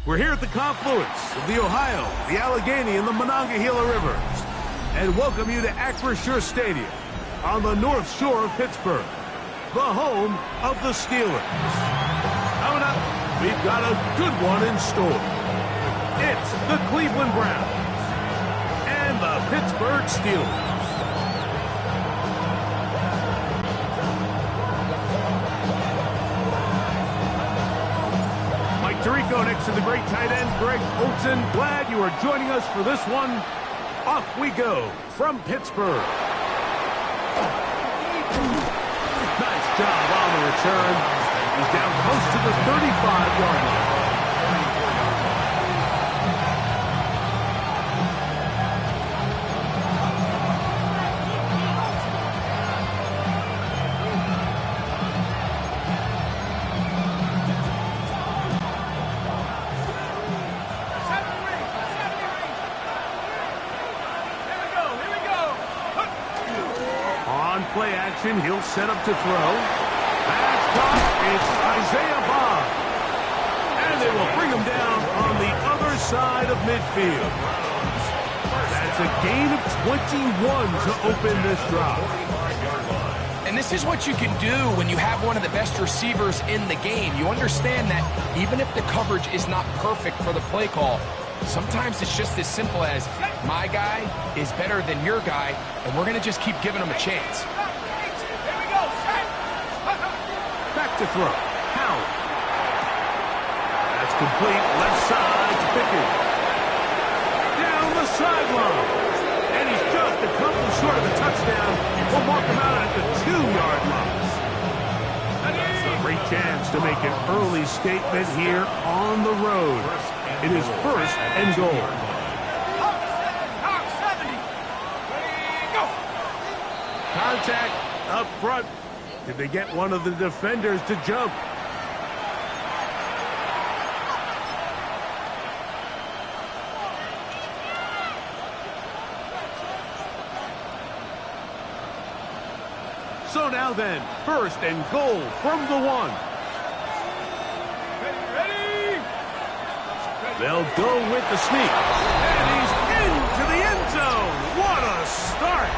We're here at the confluence of the Ohio, the Allegheny, and the Monongahela Rivers, and welcome you to Acrisure Stadium on the North Shore of Pittsburgh, the home of the Steelers. Coming up, we've got a good one in store. It's the Cleveland Browns and the Pittsburgh Steelers. Tirico next to the great tight end, Greg Olsen. Glad you are joining us for this one. Off we go from Pittsburgh. Nice job on the return. He's down close to the 35-yard line. Play action, he'll set up to throw. That's caught. It's Isaiah Bond. And they will bring him down on the other side of midfield. That's a gain of 21 to open this drive. And this is what you can do when you have one of the best receivers in the game. You understand that even if the coverage is not perfect for the play call, sometimes it's just as simple as my guy is better than your guy, and we're going to just keep giving him a chance. Back to throw. Howard. That's complete. Left side to Pickens. Down the sideline. And he's just a couple short of the touchdown. We'll mark him out at the 2-yard line. A great chance to make an early statement here on the road. It is first and goal. Contact up front. Did they get one of the defenders to jump? So now then, first and goal from the 1. They'll go with the sneak. And he's into the end zone. What a start.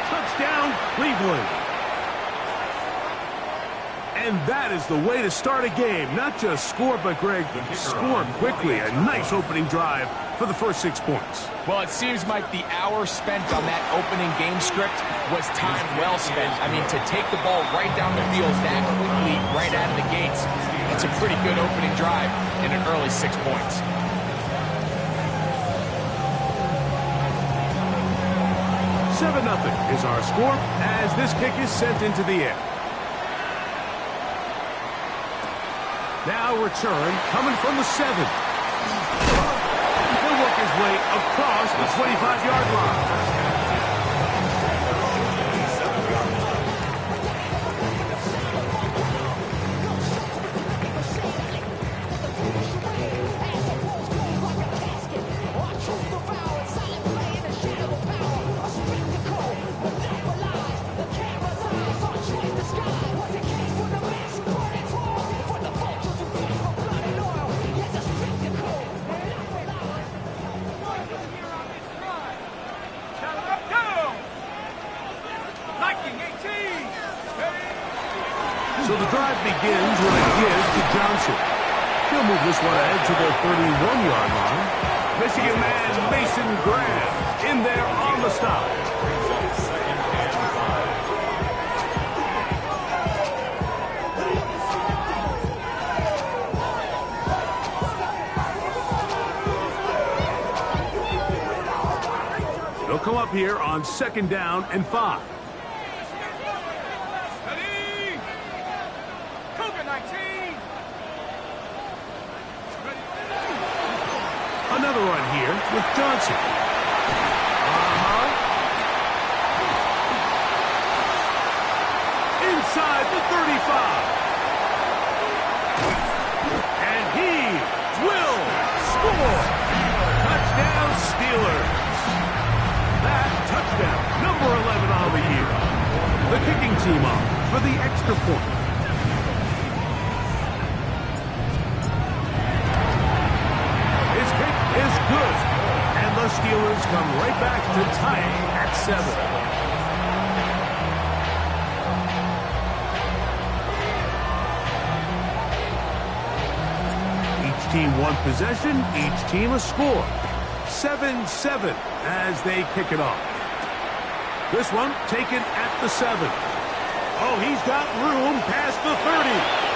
Touchdown, Cleveland. And that is the way to start a game. Not just score, but, Greg, score quickly. A nice opening drive for the first 6 points. Well, it seems like the hour spent on that opening game script was time well spent. I mean, to take the ball right down the field that quickly, right out of the gates, that's a pretty good opening drive in an early 6 points. Seven 0 is our score as this kick is sent into the air. Now return coming from the 7. He'll work his way across the 25-yard line. So the drive begins with a give to Johnson. He'll move this one ahead to the 31-yard line. Michigan man Mason Graham in there on the stop. They'll come up here on 2nd down and 5. Another run here with Johnson. Inside the 35. And he will score. Touchdown, Steelers. That touchdown, number 11 on the year. The kicking team on for the extra point. Steelers come right back to tie it at 7. Each team one possession, each team a score. 7-7 as they kick it off. This one taken at the 7. Oh, he's got room past the 30.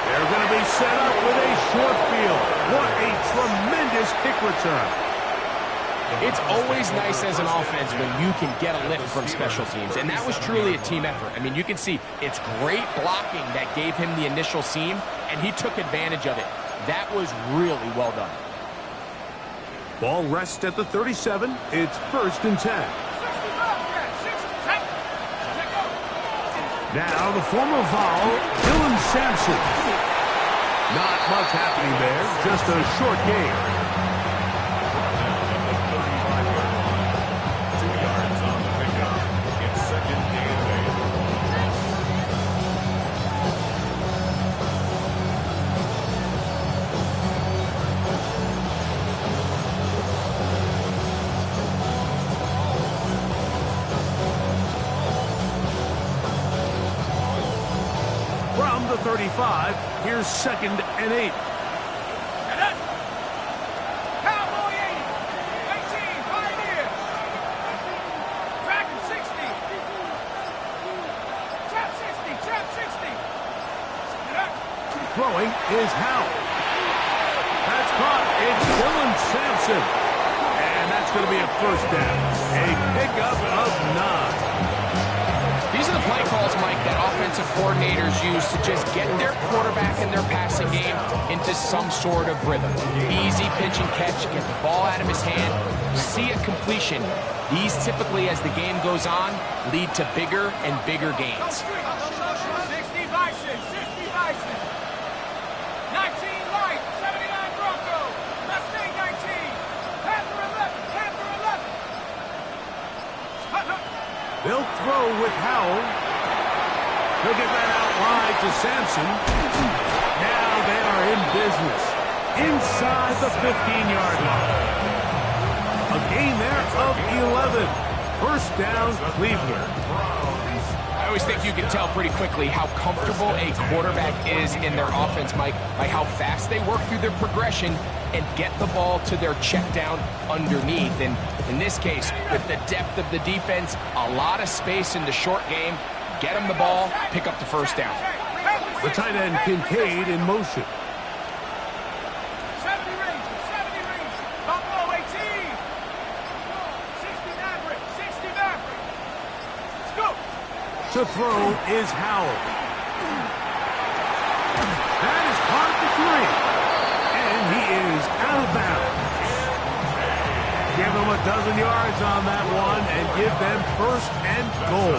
They're going to be set up with a short field. What a tremendous kick return. It's always nice as an offense when you can get a lift from special teams, and that was truly a team effort. I mean, you can see it's great blocking that gave him the initial seam, and he took advantage of it. That was really well done. Ball rests at the 37. It's 1st and 10. Now the former Vol, Dylan Sampson. Not much happening there, just a short game. 2 yards on the pickup. It's 2nd and 35. Here's 2nd and 8. Cowboy 80. 18. Pioneer. Dragon 60. Trap 60. Trap 60. Throwing is Howell. That's caught. It's Dylan Sampson. And that's going to be a 1st down. A pickup of 9. These are the play calls, Mike, that offensive coordinators use to just get their quarterback and their passing game into some sort of rhythm. Easy pitch and catch, get the ball out of his hand, see a completion. These typically, as the game goes on, lead to bigger and bigger gains. 60 Bison. 60 Bison. 19 Light. 79 Bronco. Mustang 19. Panther 11. Panther 11. They'll throw with Howell. He'll get that out wide to Sampson. Now they are in business. Inside the 15-yard line. A gain there of 11. 1st down, Cleveland. I always think you can tell pretty quickly how comfortable a quarterback is in their offense, Mike, by how fast they work through their progression and get the ball to their check down underneath. And in this case, with the depth of the defense, a lot of space in the short game, get them the ball, pick up the 1st down. The tight end, Kincaid, in motion. 70 Ranger. 70 Ranger. Buffalo 18. 60 Maverick. 60 Maverick. Let's go. To throw is Howell. That is caught at the 3. And he is out of bounds. Give them a dozen yards on that one and give them 1st and goal.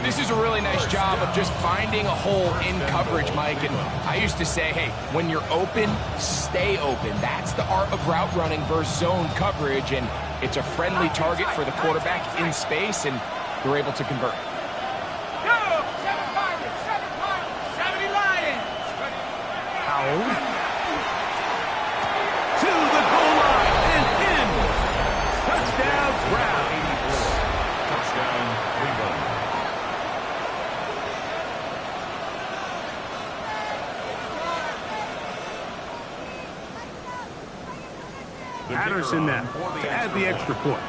This is a really nice job of just finding a hole in coverage, Mike. And I used to say, hey, when you're open, stay open. That's the art of route running versus zone coverage. And it's a friendly target for the quarterback in space, and they're able to convert. Go. 7 Pirates. 7 Pirates. 70 Lions. Howell. To the goal line and in. Touchdown, Browns. Touchdown, Cleveland. Patterson now to add the extra point.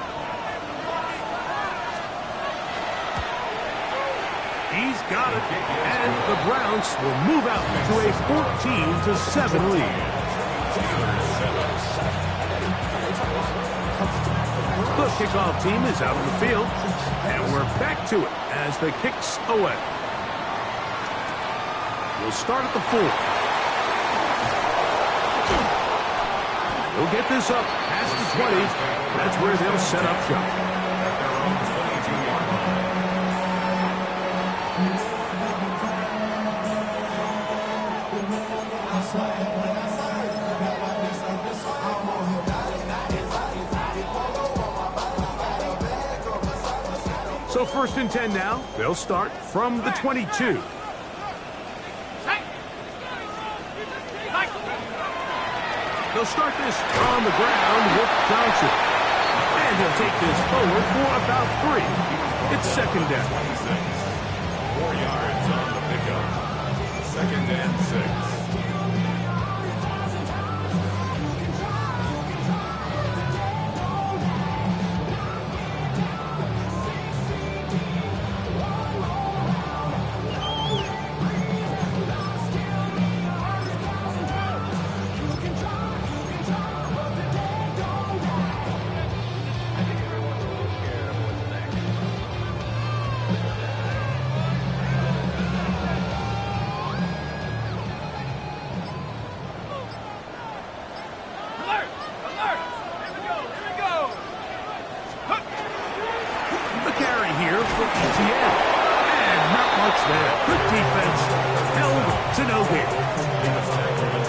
He's got it, and the Browns will move out to a 14-7 lead. The kickoff team is out on the field, and we're back to it as the kick's away. We'll start at the 4. They'll get this up past the 20. That's where they'll set up shop. So 1st and 10 now. They'll start from the 22. The They'll start this on the ground with Johnson. And he'll take this forward for about 3. It's second down. 4 yards on the pickup. Second and 6.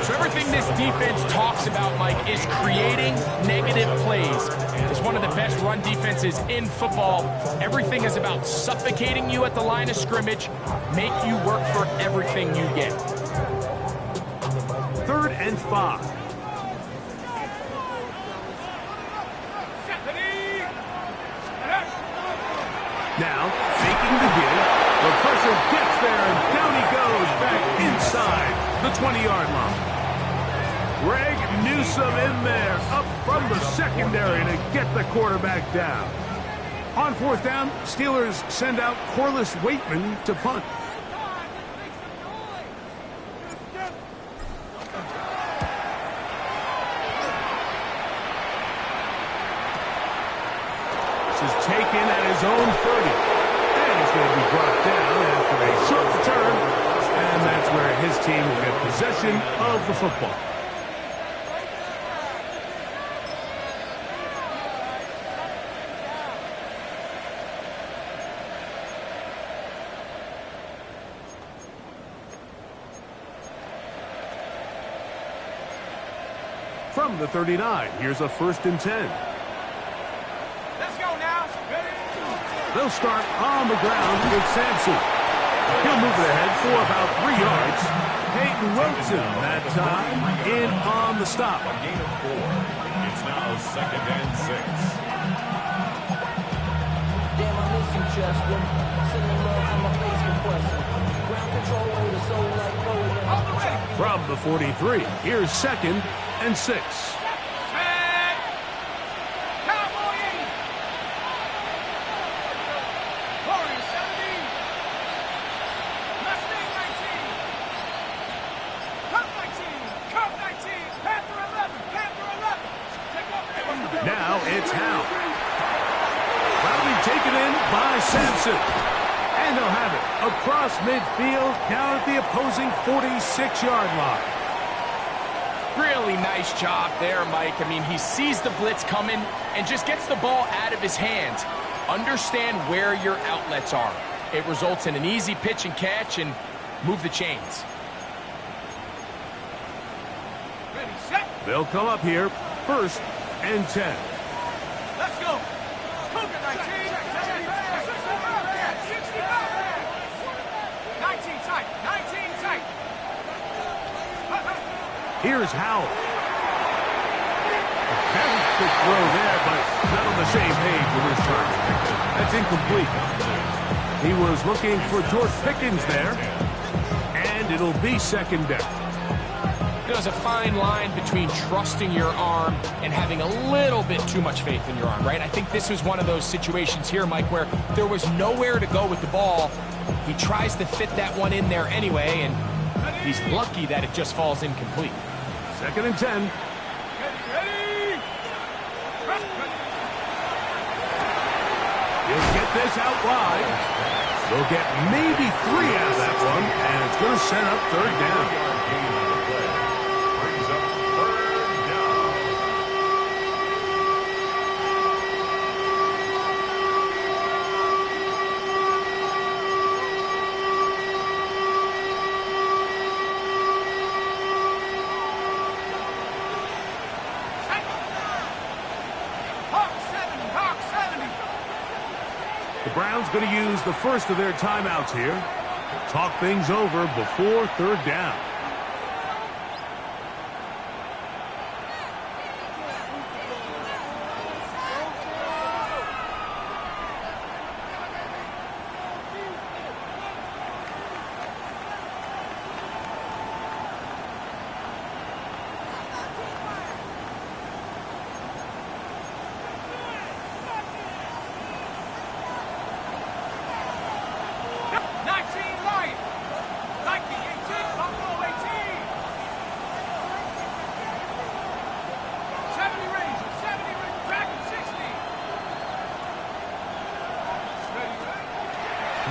So everything this defense talks about, Mike, is creating negative plays. It's one of the best run defenses in football. Everything is about suffocating you at the line of scrimmage, make you work for everything you get. 3rd and 5. Now, faking the give. The pressure gets there, and down he goes back inside the 20-yard line. Greg Newsome in there, up from the secondary to get the quarterback down. On 4th down, Steelers send out Corliss Waitman to punt. This is taken at his own 30. And he's going to be brought down after a short return. And that's where his team will get possession of the football. From the 39, here's a 1st and 10. Let's go now. They'll start on the ground with Sampson. He'll move it ahead for about 3 yards. Peyton Rosen that time in on the stop. A gain of 4. It's now 2nd and 6. Damn, I miss you, Chester. Sending love from my face compressor. Ground control over the soul like rolling. All the way. From the 43, here's 2nd and 6. Now it's Howe. Probably taken in by Sampson. And they'll have it across midfield down at the opposing 46-yard line. Really nice job there, Mike. I mean, he sees the blitz coming and just gets the ball out of his hands. Understand where your outlets are. It results in an easy pitch and catch and move the chains. Ready, set. They'll come up here, 1st and 10. Let's go. Cougar 19. 19 tight. 19 tight. Here's Howell. A very quick throw there, but not on the same page with his target. That's incomplete. He was looking for George Pickens there, and it'll be 2nd down. There's a fine line between trusting your arm and having a little bit too much faith in your arm, right? I think this was one of those situations here, Mike, where there was nowhere to go with the ball. He tries to fit that one in there anyway, and he's lucky that it just falls incomplete. 2nd and 10. Ready. He'll get this out wide. They'll get maybe 3 out of that one, and it's going to set up 3rd down. Brings up 3rd down. Hawk 70. The Browns going to use the first of their timeouts here. Talk things over before 3rd down.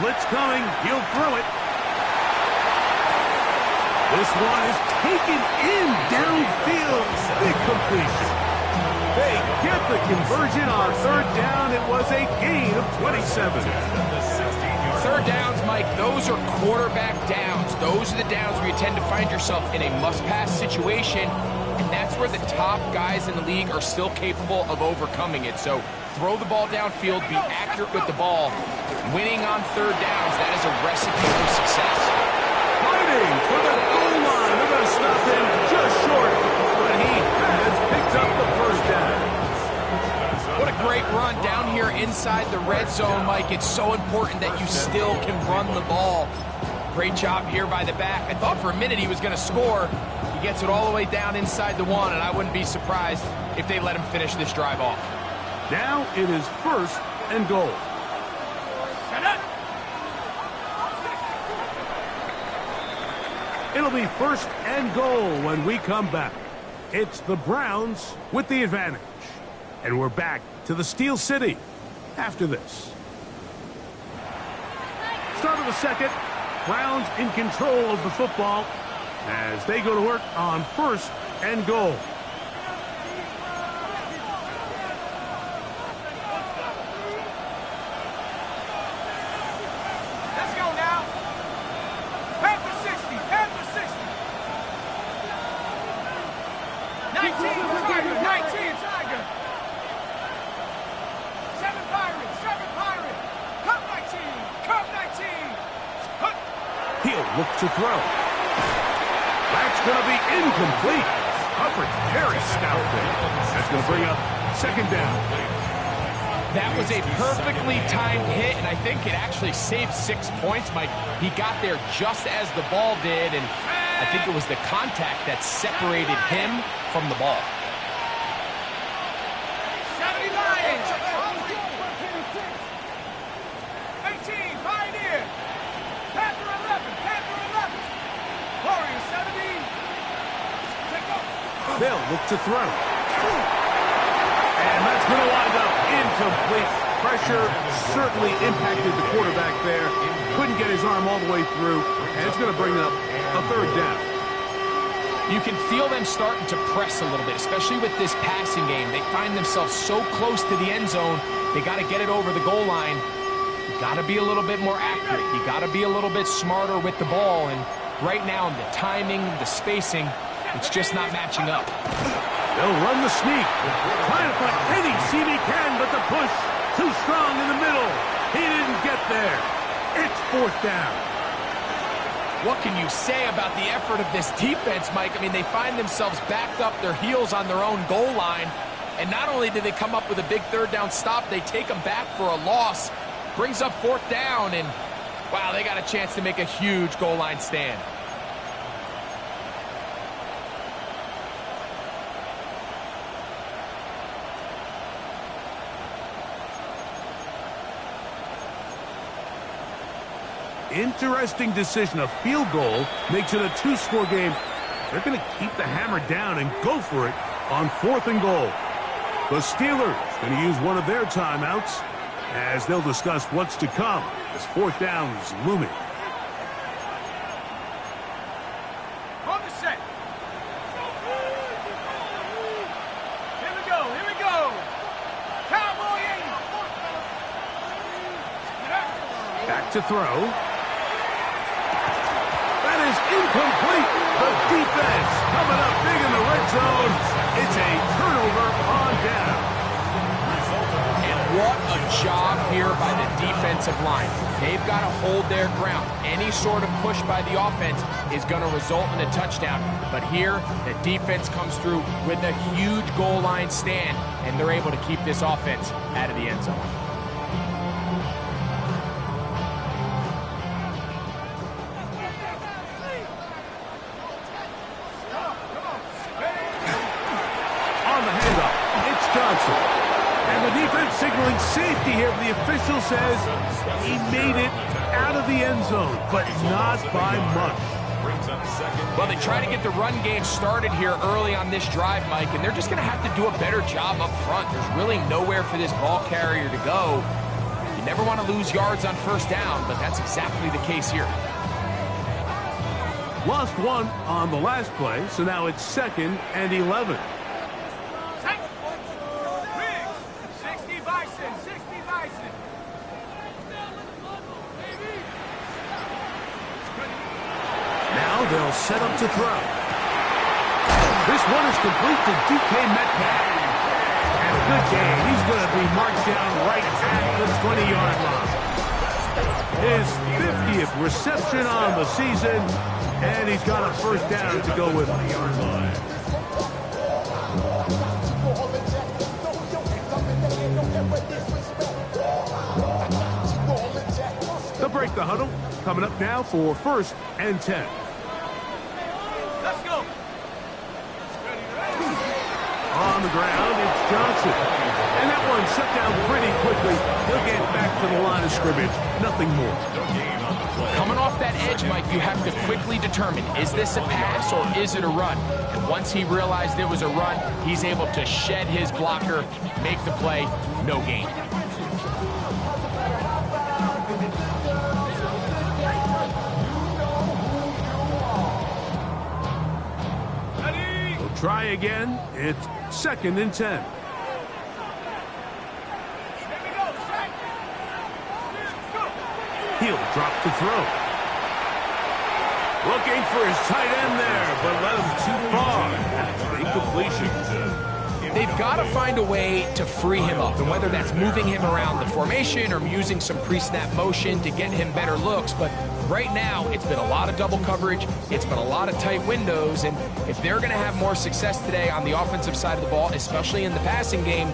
Blitz coming. He'll throw it. This one is taken in downfield. Big completion. They get the conversion on third down. It was a gain of 27. Third downs, Mike, those are quarterback downs. Those are the downs where you tend to find yourself in a must-pass situation, and that's where the top guys in the league are still capable of overcoming it. So throw the ball downfield, be accurate with the ball. Winning on third downs, that is a recipe for success. Fighting for the goal line. They're going to stop him just short, but he has picked up the first down. What a great run down here inside the red zone, Mike. It's so important that you still can run the ball. Great job here by the back. I thought for a minute he was going to score. He gets it all the way down inside the one, and I wouldn't be surprised if they let him finish this drive off. Now it is first and goal. It'll be first and goal when we come back. It's the Browns with the advantage. And we're back to the Steel City after this. Start of the second. Browns in control of the football as they go to work on first and goal. Let's go now. Panther 60. Panther 60. 19 Tiger. 19 Tiger. 7 Pirates. 7 Pirates. Cup 19. Cup 19. He'll look to throw. That's going to be incomplete. Coverage very stout there. That's going to bring up second down. That was a perfectly timed hit, and I think it actually saved 6 points, Mike. He got there just as the ball did, and I think it was the contact that separated him from the ball. 70 Lions. 18 Pioneer. Panther 11. Panther 11. Warrior 70. Take off. They'll look to throw. And that's going to wind up incomplete. Pressure certainly impacted the quarterback there. Couldn't get his arm all the way through, and it's going to bring up a third down. You can feel them starting to press a little bit, especially with this passing game. They find themselves so close to the end zone, they got to get it over the goal line. You got to be a little bit more accurate. You got to be a little bit smarter with the ball, and right now, the timing, the spacing, it's just not matching up. They'll run the sneak. Trying to find any seam he can, but the push too strong in the middle. He didn't get there. It's fourth down. What can you say about the effort of this defense, Mike? I mean, they find themselves backed up their heels on their own goal line, and not only do they come up with a big third down stop, they take them back for a loss. Brings up fourth down, and wow, they got a chance to make a huge goal line stand. Interesting decision. A field goal makes it a two-score game. They're going to keep the hammer down and go for it on fourth and goal. The Steelers going to use one of their timeouts as they'll discuss what's to come as fourth down is looming. On the set. Here we go. Here we go. Cowboy 80. Back to throw. That is incomplete. The defense coming up big in the red zone. It's a turnover on down. And what a job here by the defensive line. They've got to hold their ground. Any sort of push by the offense is going to result in a touchdown. But here, the defense comes through with a huge goal line stand, and they're able to keep this offense out of the end zone. And the defense signaling safety here. The official says he made it out of the end zone, but not by much. Well, they try to get the run game started here early on this drive, Mike, and they're just going to have to do a better job up front. There's really nowhere for this ball carrier to go. You never want to lose yards on first down, but that's exactly the case here. Lost one on the last play, so now it's 2nd and 11. 60 Bison, 60 Bison. Now they'll set up to throw. This one is complete to DK Metcalf. And a good game. He's going to be marked down right at the 20-yard line. His 50th reception on the season, and he's got a first down to go with him. They'll break the huddle. Coming up now for 1st and 10. Let's go. On the ground, it's Johnson. And that one shut down pretty quickly. He'll get back to the line of scrimmage. Nothing more. Coming off that edge, Mike, you have to quickly determine, is this a pass or is it a run? And once he realized it was a run, he's able to shed his blocker, make the play, no gain. We'll try again. It's 2nd and 10. He'll drop to throw. Looking for his tight end there, but let him too far. Incompletion. They've got to find a way to free him up, and whether that's moving him around the formation or using some pre-snap motion to get him better looks, but right now it's been a lot of double coverage, it's been a lot of tight windows, and if they're going to have more success today on the offensive side of the ball, especially in the passing game,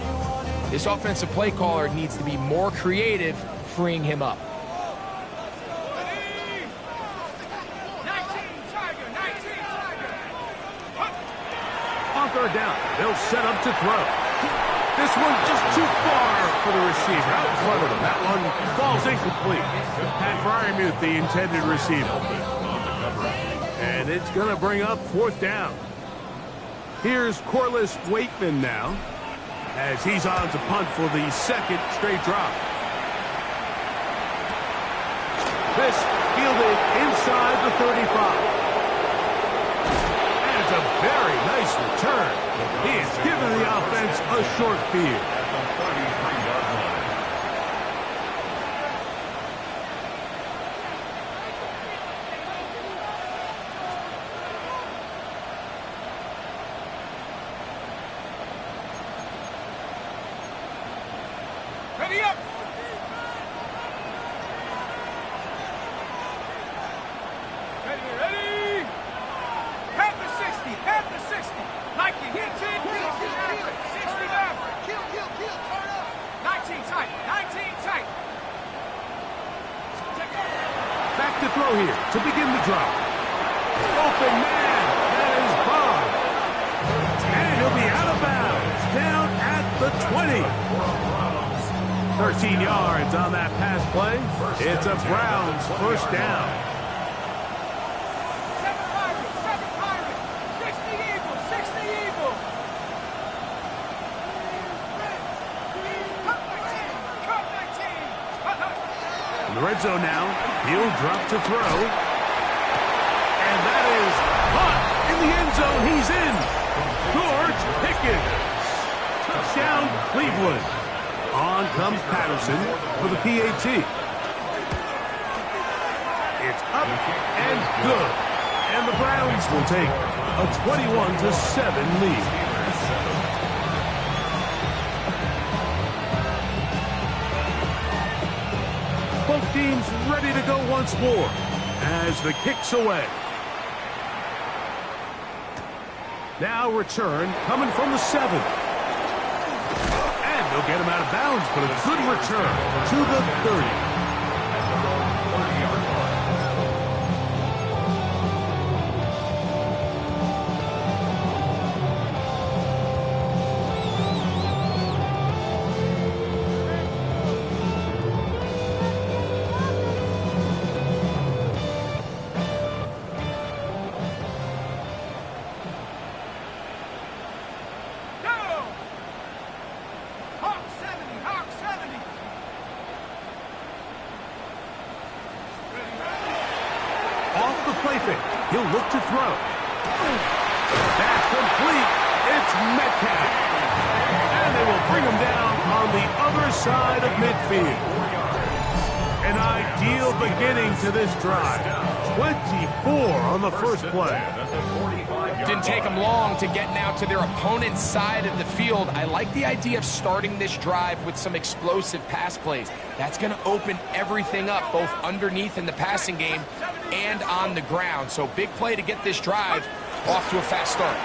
this offensive play caller needs to be more creative freeing him up. Down. They'll set up to throw. This one just too far for the receiver. Out in front of him. That one falls incomplete. Pat Freiermuth, the intended receiver. And it's going to bring up 4th down. Here's Corliss Waitman now, as he's on to punt for the 2nd straight drop. This fielded inside the 35. It's a very nice return. He has given the offense a short field. Ready up. Ready. At the 60, at the 60. Nike, hit 10, 60 average, 60 average. Kill, turn up. 19 tight, 19 tight. Back to throw here to begin the drop. Open man, that is Bob. And he'll be out of bounds, down at the 20. 13 yards on that pass play. It's a Browns first down. The red zone now. He'll drop to throw. And that is caught in the end zone. He's in. George Pickens. Touchdown, Cleveland. On comes Patterson for the PAT. It's up and good. And the Browns will take a 21-7 lead. Both teams ready to go once more as the kick's away. Now return coming from the 7. And they'll get him out of bounds, but a good return to the 30. play fake. He'll look to throw. That's complete. It's Metcalf. And they will bring him down on the other side of midfield. An ideal beginning to this drive. 24 on the first play. Didn't take them long to get now to their opponent's side of the field. I like the idea of starting this drive with some explosive pass plays. That's going to open everything up, both underneath in the passing game and on the ground. So big play to get this drive off to a fast start.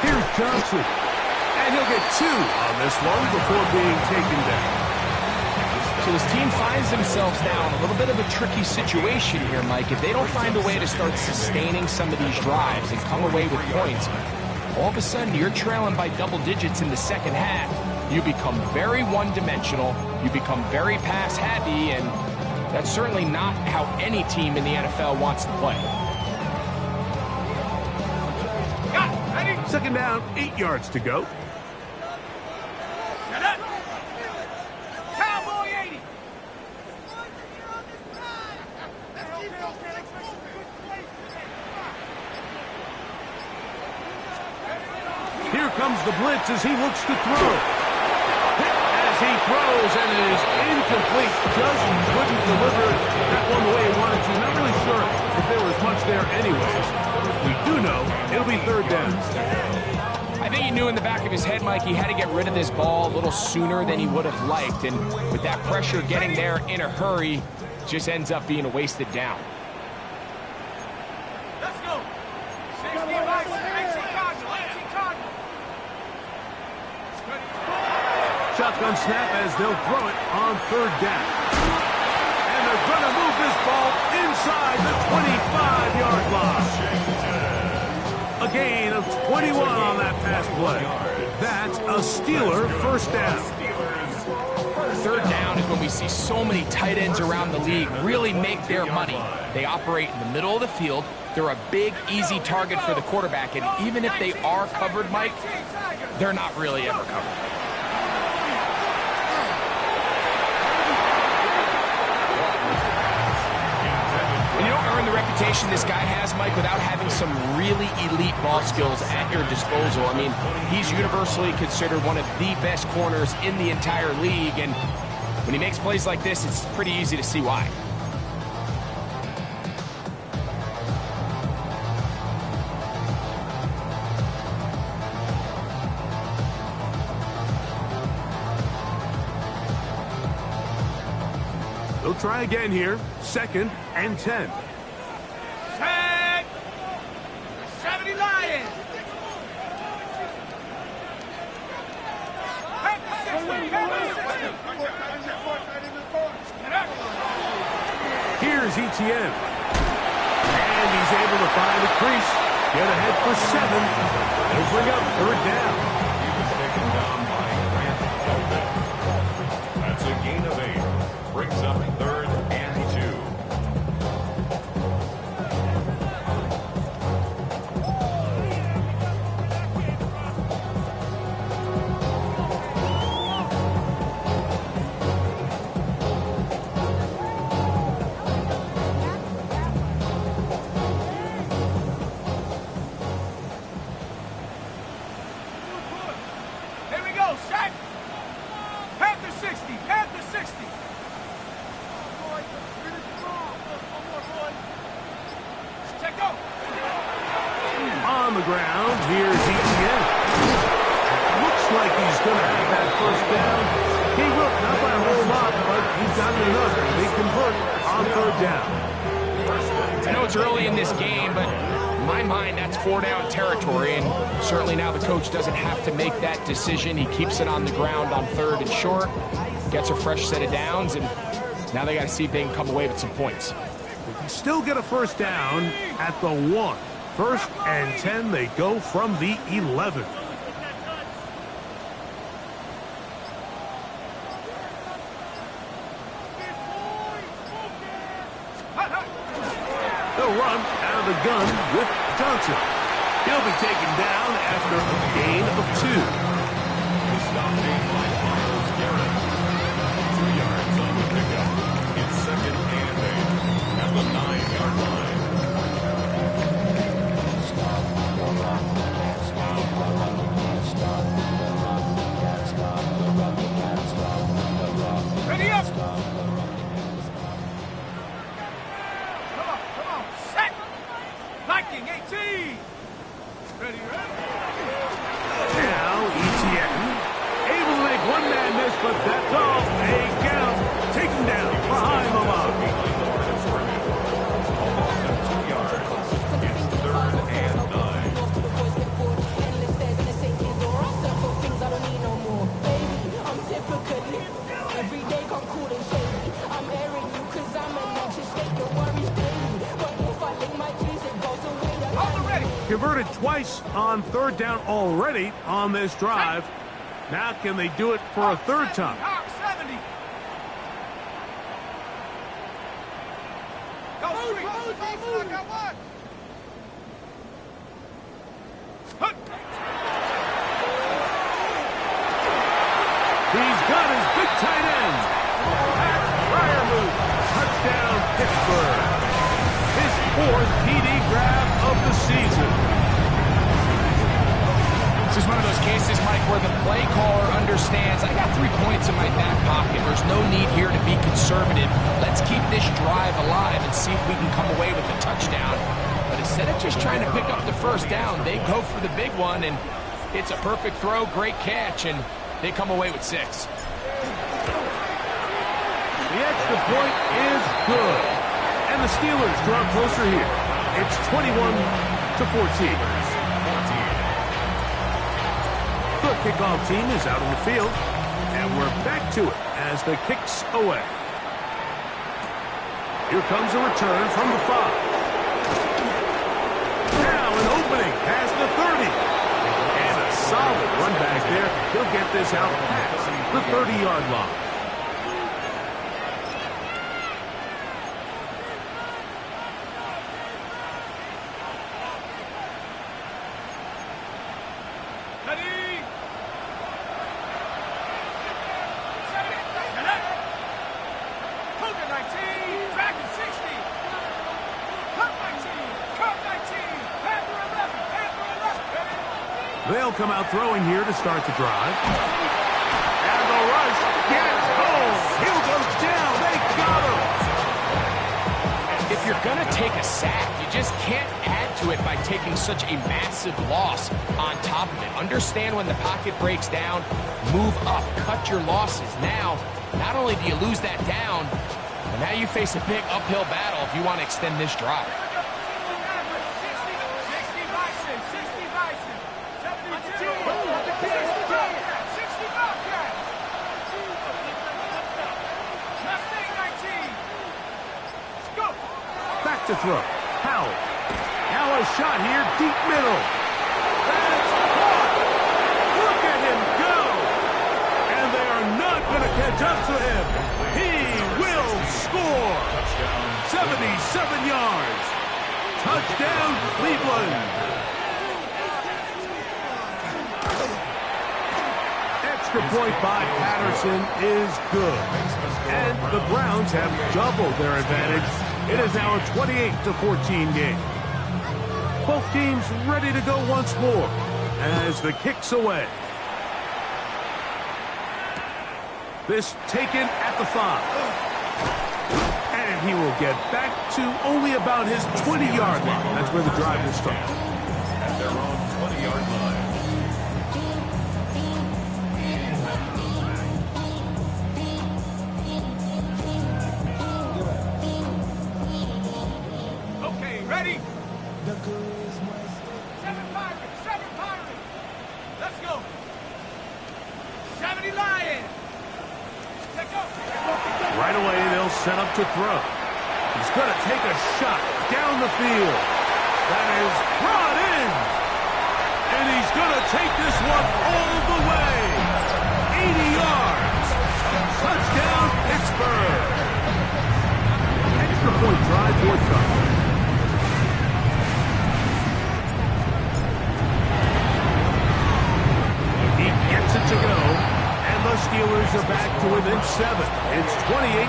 Here's Johnson. And he'll get 2 on this one before being taken down. So this team finds themselves now in a little bit of a tricky situation here, Mike. If they don't find a way to start sustaining some of these drives and come away with points, all of a sudden you're trailing by double digits in the second half. You become very one-dimensional, you become very pass-happy, and that's certainly not how any team in the NFL wants to play. Second down, 8 yards to go. Here comes the blitz as he looks to throw. As he throws, and it is incomplete. Just couldn't deliver that one the way he wanted to. Not really sure if there was much there anyways. We do know it'll be third down. I think he knew in the back of his head, Mike, he had to get rid of this ball a little sooner than he would have liked. And with that pressure getting there in a hurry, just ends up being a wasted down. Let's go. 60 by 18 Cardinal. Shotgun snap as they'll throw it on third down. And they're going to move this ball inside the 25-yard line. A gain of 21 on that pass play. That's a Steeler first down. Third down is when we see so many tight ends around the league really make their money. They operate in the middle of the field. They're a big, easy target for the quarterback. And even if they are covered, Mike, they're not really ever covered. And you don't earn the reputation this guy has, Mike, without having some really elite ball skills at your disposal. I mean, he's universally considered one of the best corners in the entire league, and when he makes plays like this, it's pretty easy to see why. They'll try again here. 2nd and 10. Set. 70 Lions. Here's Etienne. And he's able to find a crease. Get ahead for 7. They'll bring up third down. He was taken down by Grant Delpit. That's a gain of 8. Brings up 3rd and 2. Here we go, set. Panther 60, Panther 60. Check go. On the ground, here's Etienne. Looks like he's going to have that first down. He will, not by a whole lot, but he's gotten enough. They convert on third down. I know it's early in this game, but in my mind, that's 4-down territory, and certainly now the coach doesn't have to make that decision. He keeps it on the ground on 3rd and short, gets a fresh set of downs, and now they got to see if they can come away with some points. They can still get a first down at the 1. 1st and 10, they go from the 11. They'll run out of the gun with Johnson. He'll be taken down after a gain of 2. The stop made by Myles Garrett. 2 yards on the pickup. It's 2nd and 8 at the 9-yard line. but that's all. They get him. Take him down behind the line. Almost 2 yards. It's 3rd and 9. Every day come cool and shady. I'm airing you cause I'm an anxious state. Your worries daily. But if I link my keys, it goes away. Hold the ready. Converted twice on 3rd down already on this drive. Now can they do it for a 3rd time? Hawk 70. Go street. I got one. He's got his big tight end. Pat Freiermuth. Touchdown, Pittsburgh. His 4th TD grab of the season. This is one of those cases, Mike, where the play caller understands, I got 3 points in my back pocket. There's no need here to be conservative. Let's keep this drive alive and see if we can come away with a touchdown. But instead of just trying to pick up the 1st down, they go for the big one, and it's a perfect throw, great catch, and they come away with 6. The extra point is good. And the Steelers draw closer here. It's 21-14. The kickoff team is out on the field, and we're back to it as the kick's away. Here comes a return from the 5. Now an opening past the 30. And a solid run back there. He'll get this out past the 30-yard line. They'll come out throwing here to start the drive. And the rush gets home. He'll go down. They got him. If you're going to take a sack, you just can't add to it by taking such a massive loss on top of it. Understand when the pocket breaks down, move up, cut your losses. Now, not only do you lose that down, but now you face a big uphill battle if you want to extend this drive. Back to throw. Howell. Now a shot here, deep middle. That's caught. Look at him go. And they are not going to catch up to him. He will score. 77 yards. Touchdown, Cleveland. Extra point by Patterson is good. And the Browns have doubled their advantage. It is now a 28-14 game. Both teams ready to go once more as the kick's away. This taken at the 5. And he will get back to only about his 20-yard line. That's where the drive will start. At their own 20-yard line. Ready? 7 Pirates, 7 Pirates. Let's go. 70 Lions. Let's go. Right away, they'll set up to throw. He's going to take a shot down the field. That is brought in. And he's going to take this one all the way. 80 yards. Touchdown, Pittsburgh. Extra point drive forthcoming. Gets it to go, and the Steelers are back to within 7. It's 28-21.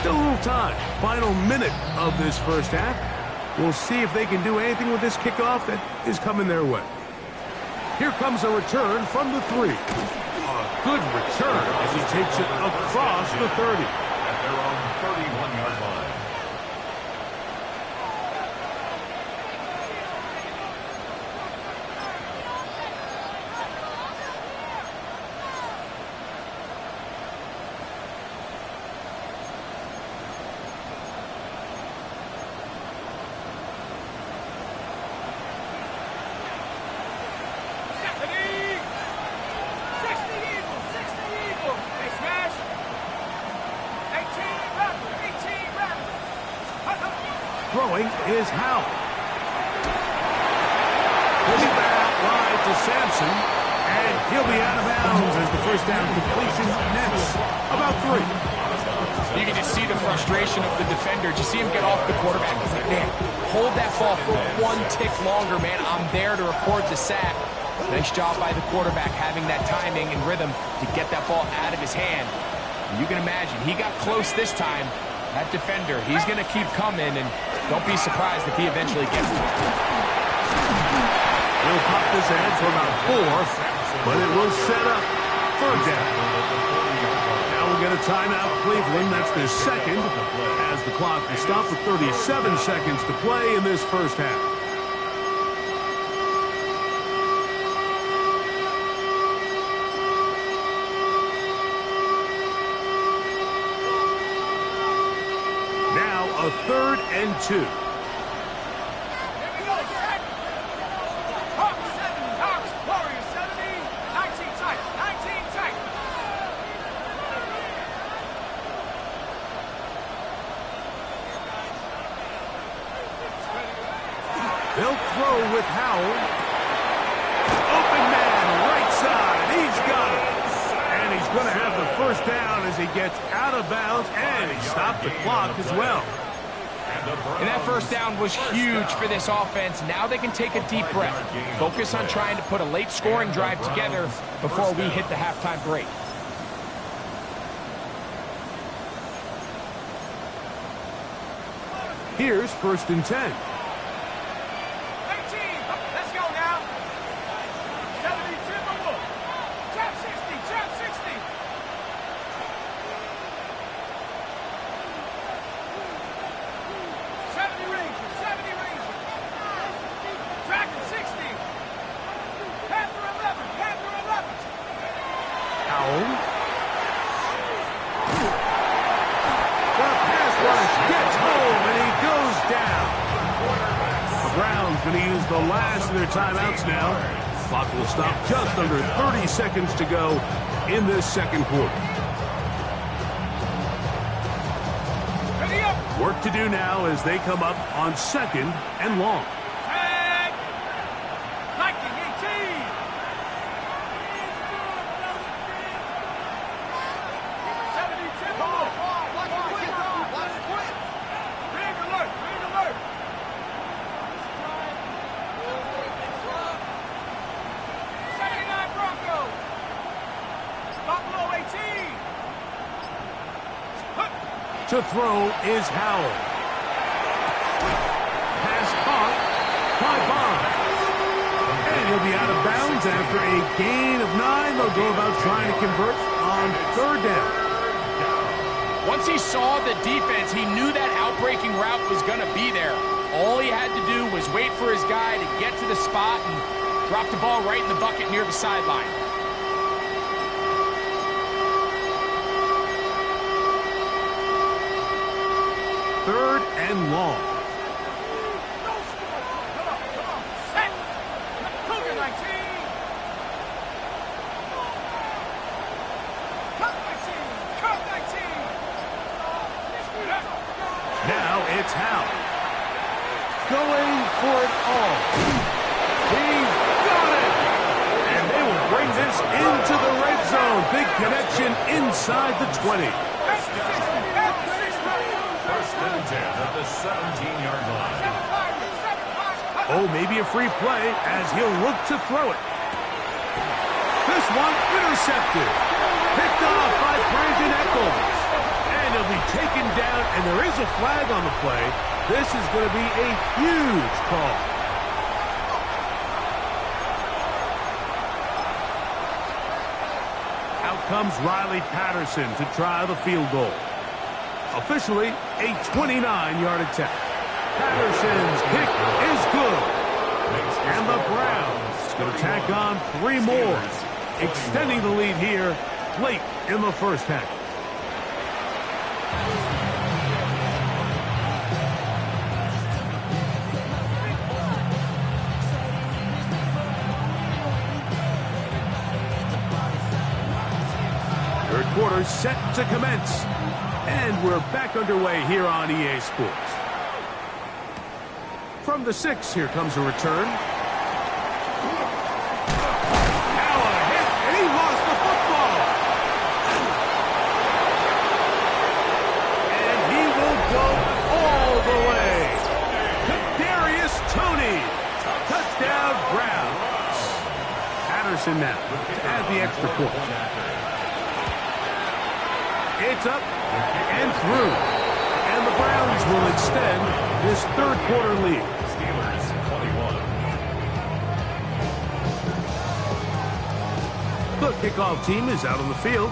Still a little time. Final minute of this first half. We'll see if they can do anything with this kickoff that is coming their way. Here comes a return from the 3. A good return as he takes it across the 30. At their own 31-yard line. Throwing is Howell. He'll be back wide to Sampson, and he'll be out of bounds as the first down completion nets about 3. You can just see the frustration of the defender. Just see him get off the quarterback. He's like, man, hold that ball for one tick longer, man. I'm there to record the sack. Nice job by the quarterback having that timing and rhythm to get that ball out of his hand. And you can imagine, he got close this time. That defender, he's going to keep coming, and don't be surprised if he eventually gets to it. He'll pop this ahead for about 4, but it will set up 3rd down. Now we'll get a timeout, Cleveland. That's their second, as the clock will stop with 37 seconds to play in this first half. A 3rd and 2. Hawks 70, Hawks, Warriors 70, 19 tight, 19 tight. They'll throw with Howell. Open man, right side. He's got it. And he's going to have the first down as he gets out of bounds, and he stopped the clock as well. And that first down was huge for this offense. Now they can take a deep breath. Focus on trying to put a late scoring drive together before we hit the halftime break. Here's 1st and 10. 18, let's go now. 70, Timberwolf. Trap 60, trap 60. 70 Rangers, 70 Rangers. Dragon 60. Panther 11, Panther 11. Howell. The pass rush gets home, and he goes down. The Browns going to use the last of their timeouts now. Clock will stop just under 30 seconds to go in this second quarter. Ready up. Work to do now as they come up on 2nd and long. Tag. Viking 18. 70 Timberwolf. Ring alert, ring alert. 79 Broncos. Buffalo 18. To throw is Howell. Pass caught by Bond. And he'll be out of bounds after a gain of 9. They'll go about trying to convert on 3rd down. Once he saw the defense, he knew that outbreaking route was going to be there. All he had to do was wait for his guy to get to the spot and drop the ball right in the bucket near the sideline. Third and long. Set. Cougar 19. Cut 19. Cut 19. Now it's Howell. Going for it all. He's got it! And they will bring this into the red zone. Big connection inside the 20. First and 10 at the 17-yard line. Oh, maybe a free play as he'll look to throw it. This one intercepted. Picked off by Brandon Echols. And he'll be taken down, and there is a flag on the play. This is going to be a huge call. comes Riley Patterson to try the field goal. Officially, a 29-yard attempt. Patterson's kick is good. And the Browns going to tack on 3 more, extending the lead here late in the first half. Third quarter set to commence. And we're back underway here on EA Sports. From the 6, here comes a return. Now a hit, and he lost the football. And he will go all the way. Kadarius Toney. Touchdown, Browns. Patterson now to add the extra point. It's up and through. And the Browns will extend this third quarter lead. Steelers 21. The kickoff team is out on the field.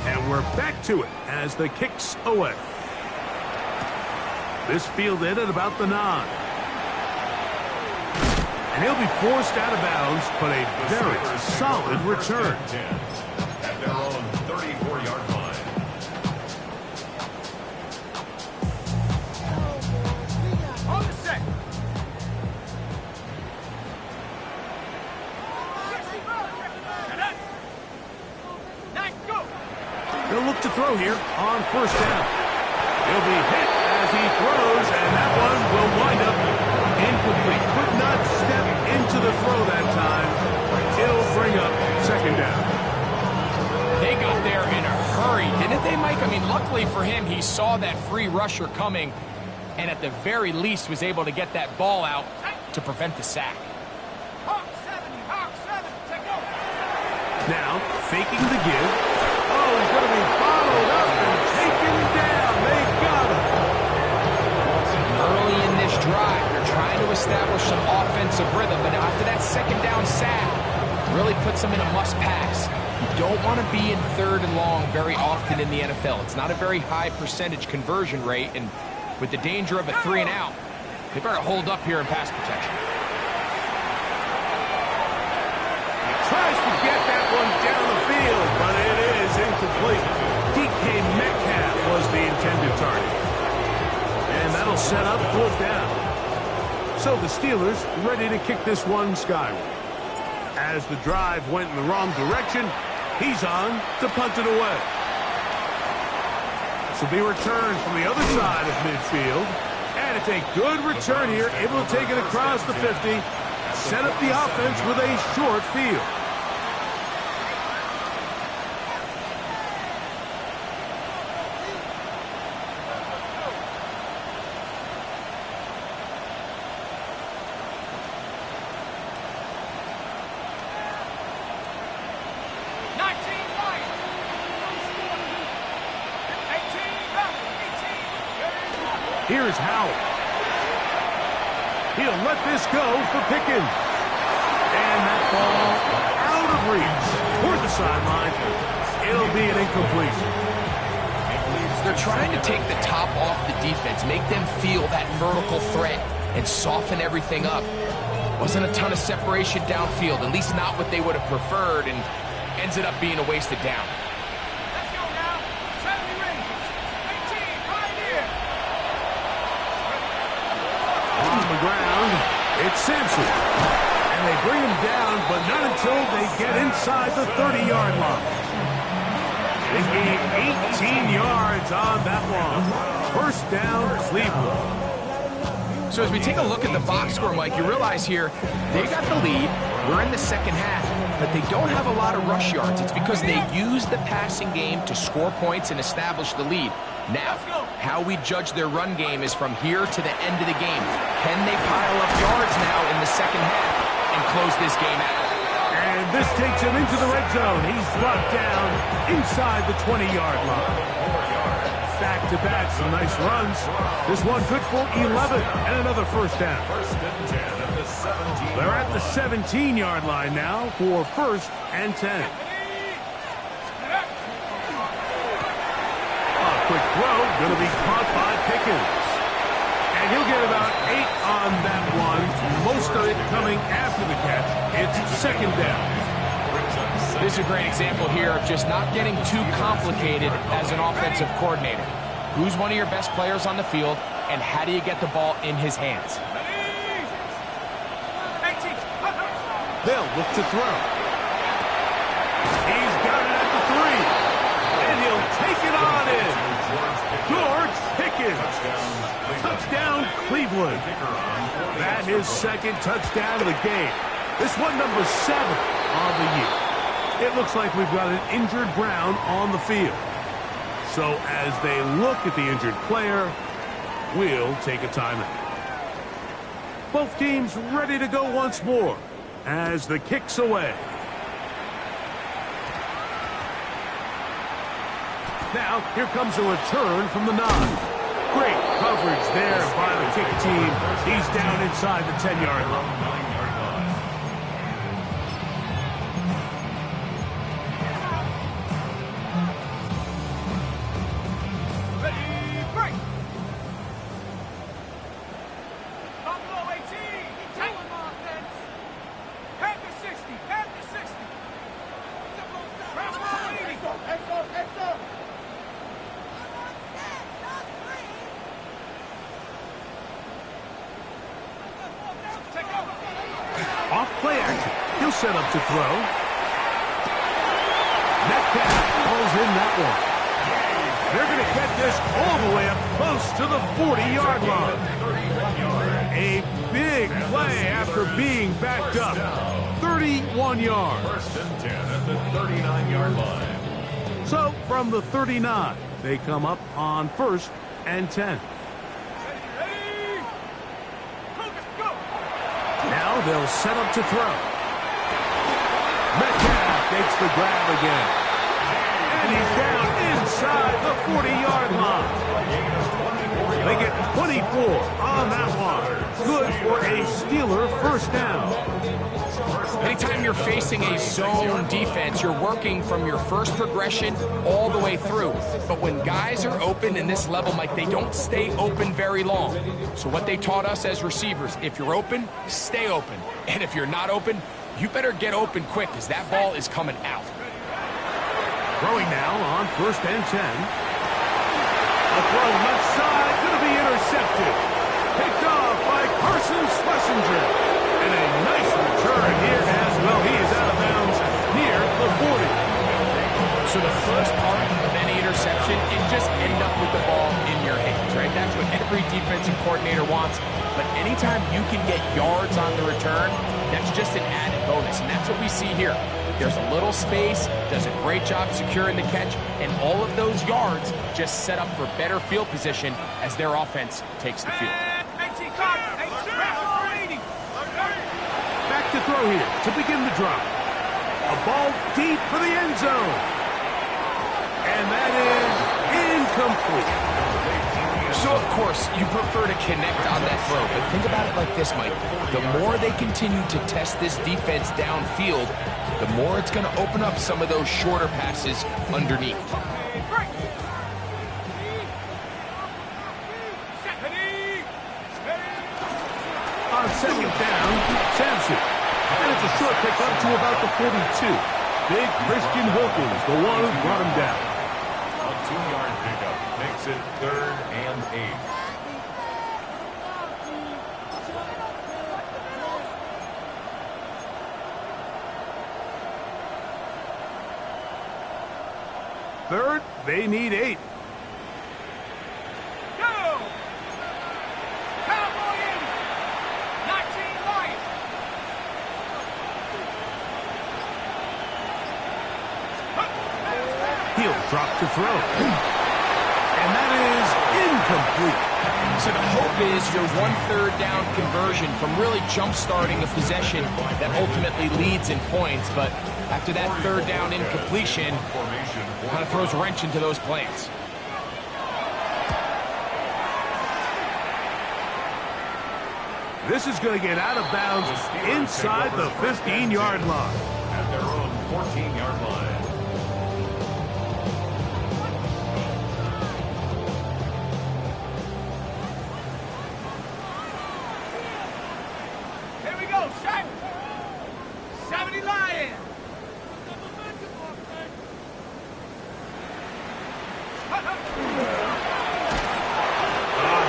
And we're back to it as the kick's away. This fielded at about the 9. And he'll be forced out of bounds, but a very solid return. At their own 34-yard line. On the set. 60. Nice, go. He'll look to throw here on first down. He'll be hit as he throws, and that one will wind up incomplete. Could not step into the throw that time. It'll bring up second down. They got there in a hurry, didn't they, Mike? I mean, luckily for him, he saw that free rusher coming, and at the very least was able to get that ball out to prevent the sack. Hawk 70, Hawk 7, take over. Now, faking the give. Oh, he's going to be bottled up and taken down. They got him. Early in this drive, they're trying to establish some offensive rhythm, but after that second down sack, really puts them in a must-pass. You don't want to be in third and long very often in the NFL. It's not a very high percentage conversion rate, and with the danger of a 3 and out, they better hold up here in pass protection. He tries to get that one down the field, but it is incomplete. DK Metcalf was the intended target. And that'll set up fourth down. So the Steelers ready to kick this one skyward. As the drive went in the wrong direction, he's on to punt it away. This will be returned from the other side of midfield. And it's a good return here, able to take it across the 50, set up the offense with a short field. Here's Howard. He'll let this go for Pickens. And that ball out of reach toward the sideline. It'll be an incompletion. They're trying to take the top off the defense, make them feel that vertical threat, and soften everything up. Wasn't a ton of separation downfield, at least not what they would have preferred, and ends it up being a wasted down. Let's go now. 70 Rangers. 18, right here. On the ground, it's Sampson. And they bring him down, but not until they get inside the 30-yard line. They gain 18 yards on that one. First down, Cleveland. So as we take a look at the box score, Mike, you realize here they got the lead. We're in the second half, but they don't have a lot of rush yards. It's because they use the passing game to score points and establish the lead. Now, how we judge their run game is from here to the end of the game. Can they pile up yards now in the second half and close this game out? And this takes him into the red zone. He's brought down inside the 20-yard line. Back-to-back, some nice runs. This one good for 11 and another first down. First and 10 at the 17. They're at the 17-yard line now for first and 10. quick throw, going to be caught by Pickens. And he'll get about 8 on that one, most of it coming after the catch. It's second down. This is a great example here of just not getting too complicated as an offensive coordinator. Who's one of your best players on the field, and how do you get the ball in his hands? They'll look to throw. He's got it at the 3. And he'll take it on in. George Pickens. Touchdown, Cleveland. That is second touchdown of the game. This one number 7 on the year. It looks like we've got an injured Brown on the field. So as they look at the injured player, we'll take a timeout. Both teams ready to go once more as the kick's away. Now, here comes a return from the 9. Great coverage there by the kick team. He's down inside the 10-yard line. Off play action. He'll set up to throw. Metcalf pulls in that one. They're going to get this all the way up close to the 40-yard line. A big play after being backed up. 31 yards. First and 10 at the 39-yard line. So from the 39, they come up on 1st and 10. Now they'll set up to throw. Metcalf makes the grab again. And he's down inside the 40-yard line. They get 24 on that one. Good for a Steeler first down. Anytime you're facing a zone defense, you're working from your first progression all the way through. But when guys are open in this level, Mike, they don't stay open very long. So what they taught us as receivers, if you're open, stay open. And if you're not open, you better get open quick because that ball is coming out. Throwing now on 1st and 10. A throw left side, going to be intercepted. Picked off by Carson Schlesinger. And a nice return here as well. He is out of bounds near the 40. So the first part of any interception is just end up with the ball in your hands, right? That's what every defensive coordinator wants. But anytime you can get yards on the return, that's just an added bonus. And that's what we see here. There's a little space, does a great job securing the catch, and all of those yards just set up for better field position as their offense takes the field. Back to throw here to begin the drop. A ball deep for the end zone. And that is incomplete. So, of course, you prefer to connect on that throw, but think about it like this, Mike. The more they continue to test this defense downfield, the more it's going to open up some of those shorter passes underneath. On second down, Sampson. And it's a short pickup to about the 42. Big Christian Wilkins, the one who brought him down. A 2-yard pickup makes it 3rd and 8. Third, they need 8. He'll drop to throw. And that is incomplete. So the hope is your 1/3 down conversion from really jump-starting a possession that ultimately leads in points. But after that 3rd down incompletion, kind of throws a wrench into those plans. This is going to get out of bounds inside the 15-yard line. At their own 14-yard line.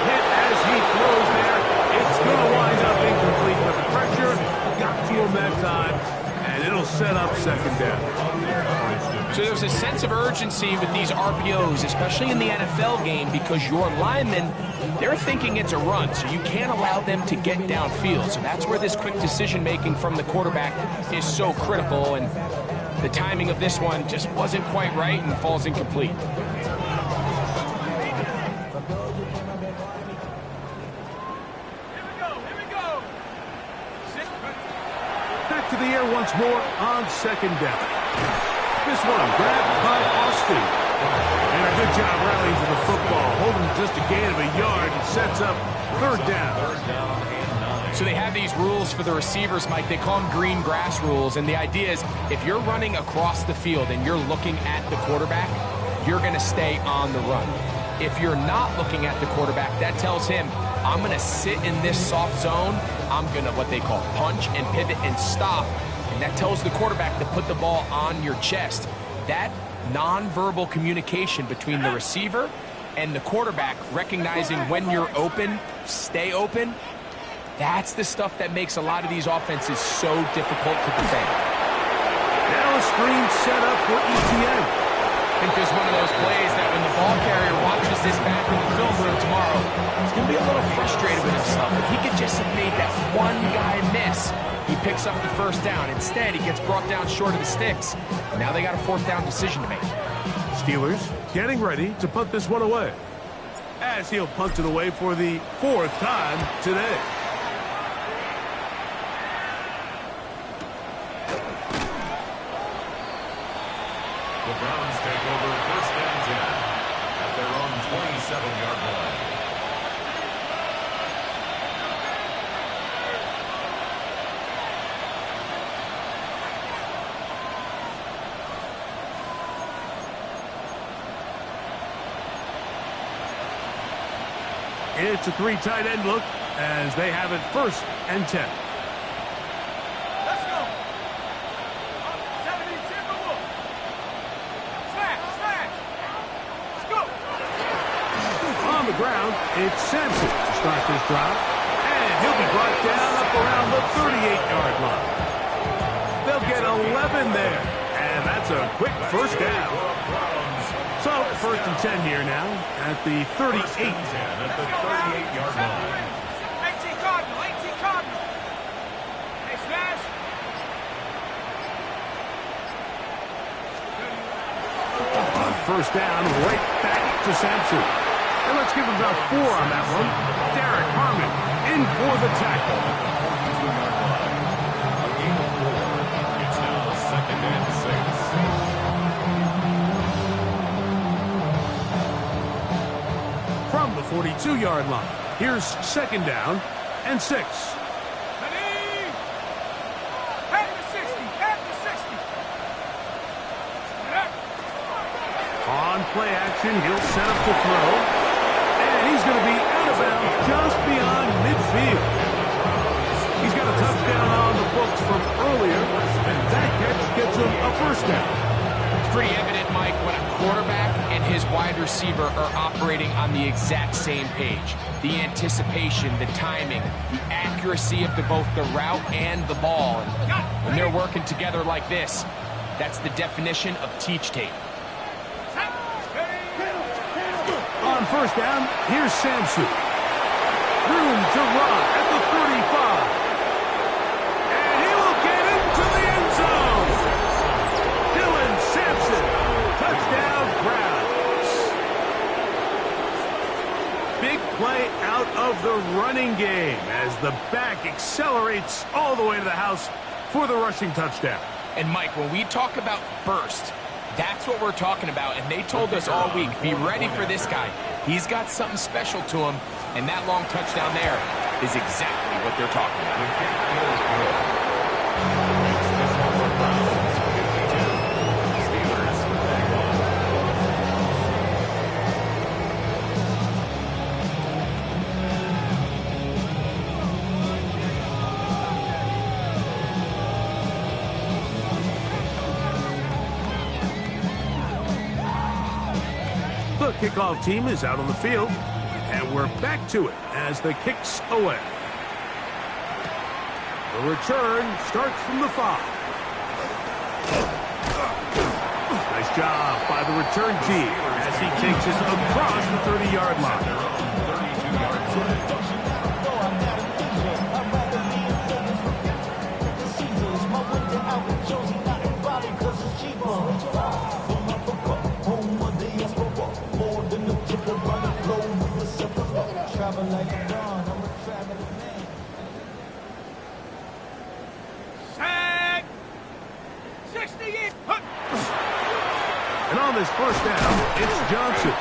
Hit as he throws there. It's going to wind up incomplete, but the pressure got to him that time, and it'll set up second down. So there's a sense of urgency with these RPOs, especially in the NFL game, because your linemen, they're thinking it's a run, so you can't allow them to get downfield. So that's where this quick decision-making from the quarterback is so critical, and the timing of this one just wasn't quite right and falls incomplete. Back to the air once more on second down. This one grabbed by Austin. And a good job rallying to the football, holding just a gain of a yard and sets up third down. So they have these rules for the receivers, Mike. They call them green grass rules. And the idea is if you're running across the field and you're looking at the quarterback, you're going to stay on the run. If you're not looking at the quarterback, that tells him, I'm going to sit in this soft zone. I'm going to what they call punch and pivot and stop. And that tells the quarterback to put the ball on your chest. That nonverbal communication between the receiver and the quarterback, recognizing when you're open, stay open, that's the stuff that makes a lot of these offenses so difficult to defend. Now a screen set up for ETN. I think there's one of those plays that when the ball carrier watches this back in the film room tomorrow, he's going to be a little frustrated with himself. If he could just have made that one guy miss, he picks up the first down. Instead, he gets brought down short of the sticks. Now they got a fourth down decision to make. Steelers getting ready to punt this one away, as he'll punt it away for the fourth time today. The Browns take over first and 10 at their own 27-yard line. It's a three tight end look as they have it first and 10. Let's go. 70, tip the wolf. Slash. Let's go. On the ground, it's Sampson to start this drive. And he'll be brought down up around the 38-yard line. They'll get 11 there. And that's a quick first down. So, first and 10 here now at the 38. At the 38-yard line. 18 Cardinal. Hey, Slash. On first down, right back to Sampson. And let's give him about 4 on that one. Derek Harmon in for the tackle. A gain of 4. It's now second and 6. From the 42-yard line, here's second down and 6. Head to 60. On play action, he'll set up the throw. And he's going to be out of bounds just beyond midfield. He's got a touchdown on the books from earlier, and that catch gets him a first down. It's pretty evident, Mike, when a quarterback and his wide receiver are operating on the exact same page. The anticipation, the timing, the accuracy of both the route and the ball. And when they're working together like this, that's the definition of teach tape. On first down, here's Sampson. Room to run at the 35. And he will get into the end zone. Dylan Sampson, touchdown Browns. Big play out of the running game as the back accelerates all the way to the house for the rushing touchdown. And Mike, when we talk about burst, that's what we're talking about, and they told us all week, be ready for this guy. He's got something special to him, and that long touchdown there is exactly what they're talking about. The The kickoff team is out on the field, and we're back to it as the kick's away. The return starts from the 5. Nice job by the return team as he takes it across the 30-yard line. 32 yards. Sack! 68. And on this first down, it's Johnson.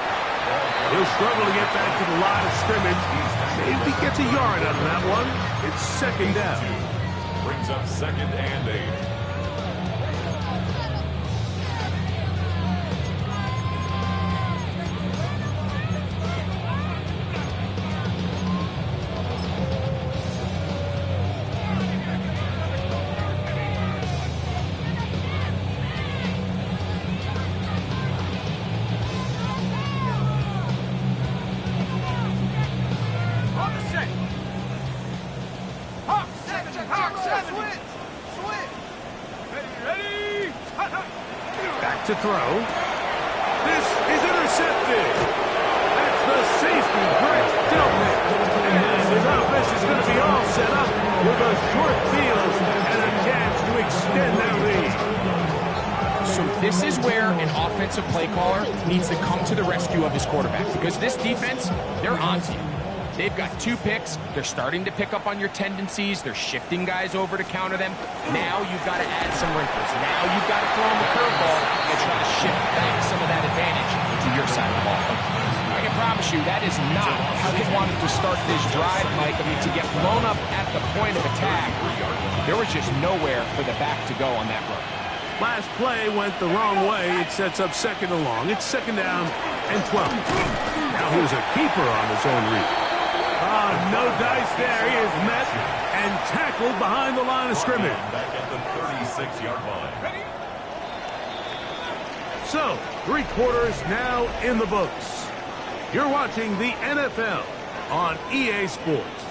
He'll struggle to get back to the line of scrimmage. Maybe gets a yard out of that one. It's second down. Brings up 2nd and 8. On the set. Hawk 7. Hawk 7. Switch. Ready. Back to throw. This is intercepted. That's the safety, Brett Delpit. And his offense is going to be all set up with a short field and a chance to extend their lead. So this is where an offensive play caller needs to come to the rescue of his quarterback, because this defense, they're onto you. They've got 2 picks. They're starting to pick up on your tendencies. They're shifting guys over to counter them. Now you've got to add some wrinkles. Now you've got to throw them a curveball and try to shift back some of that advantage to your side of the ball. I can promise you that is not how they wanted to start this drive, Mike. I mean, to get blown up at the point of attack, there was just nowhere for the back to go on that run. Last play went the wrong way. It sets up second and long. It's second down and 12. Now here's a keeper on his own read. Oh, no dice there. He is met and tackled behind the line of scrimmage. Back at the 36-yard line. So, 3 quarters now in the books. You're watching the NFL on EA Sports.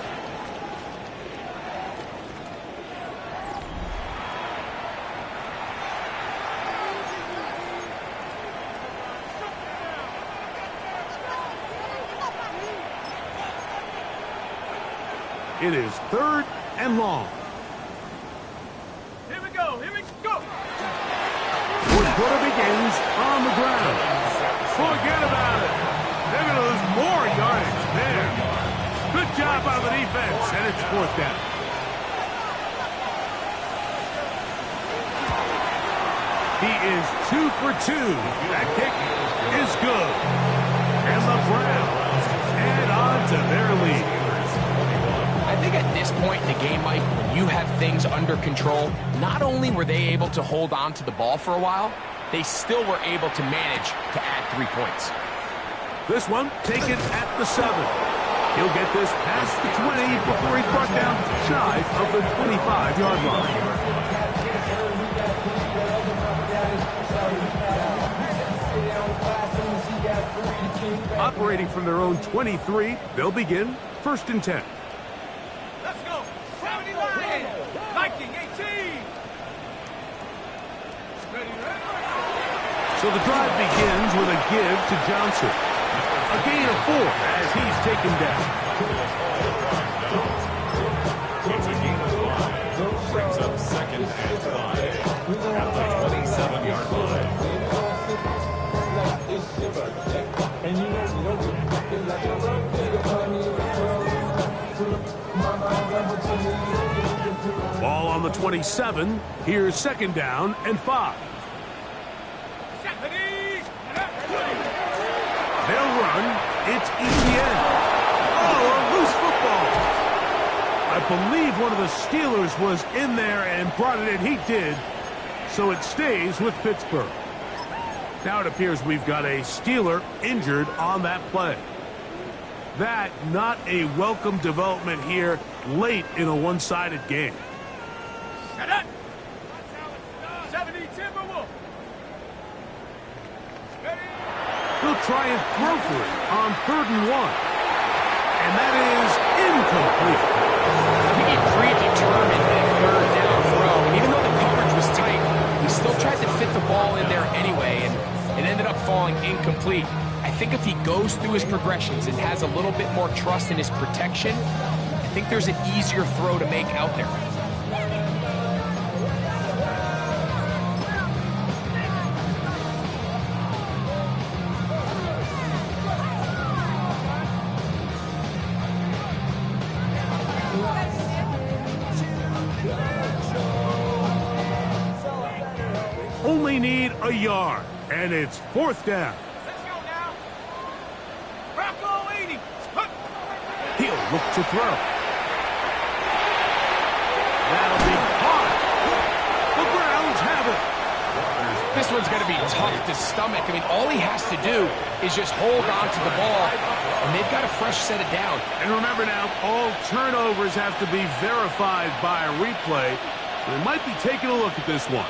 It is 3rd and long. Here we go. Fourth quarter begins on the ground. Forget about it. They're going to lose more yardage there. Good job by the defense, and it's 4th down. He is 2 for 2. That kick is good. And the Browns head on to their lead. I think at this point in the game, Mike, when you have things under control, not only were they able to hold on to the ball for a while, they still were able to manage to add 3 points. This one taken at the 7. He'll get this past the 20 before he's brought down shy of the 25-yard line. Operating from their own 23, they'll begin 1st and 10. Let's go. 79. Viking 18. So the drive begins with a give to Johnson. A gain of 4 as he's taken down. It's a gain of 5. Brings up 2nd and 5 at the 27-yard line. Ball on the 27. Here's 2nd down and 5. They'll run. It's Etienne. Oh, a loose football. I believe one of the Steelers was in there and brought it in. He did. So it stays with Pittsburgh. Now it appears we've got a Steeler injured on that play. That not a welcome development here late in a one-sided game. Set up. 70 Timberwolf. Ready. He'll try and throw for it on 3rd and 1. And that is incomplete. I think he predetermined that 3rd down throw. And even though the coverage was tight, he still tried to fit the ball in there anyway. And it ended up falling incomplete. I think if he goes through his progressions and has a little bit more trust in his protection, I think there's an easier throw to make out there. Only need a yard, and it's 4th down. Let's go now. Rocco 80. He'll look to throw. That'll be caught. The Browns have it. This one's going to be tough to stomach. I mean, all he has to do is just hold on to the ball, and they've got a fresh set it down. And remember now, all turnovers have to be verified by a replay, so they might be taking a look at this one.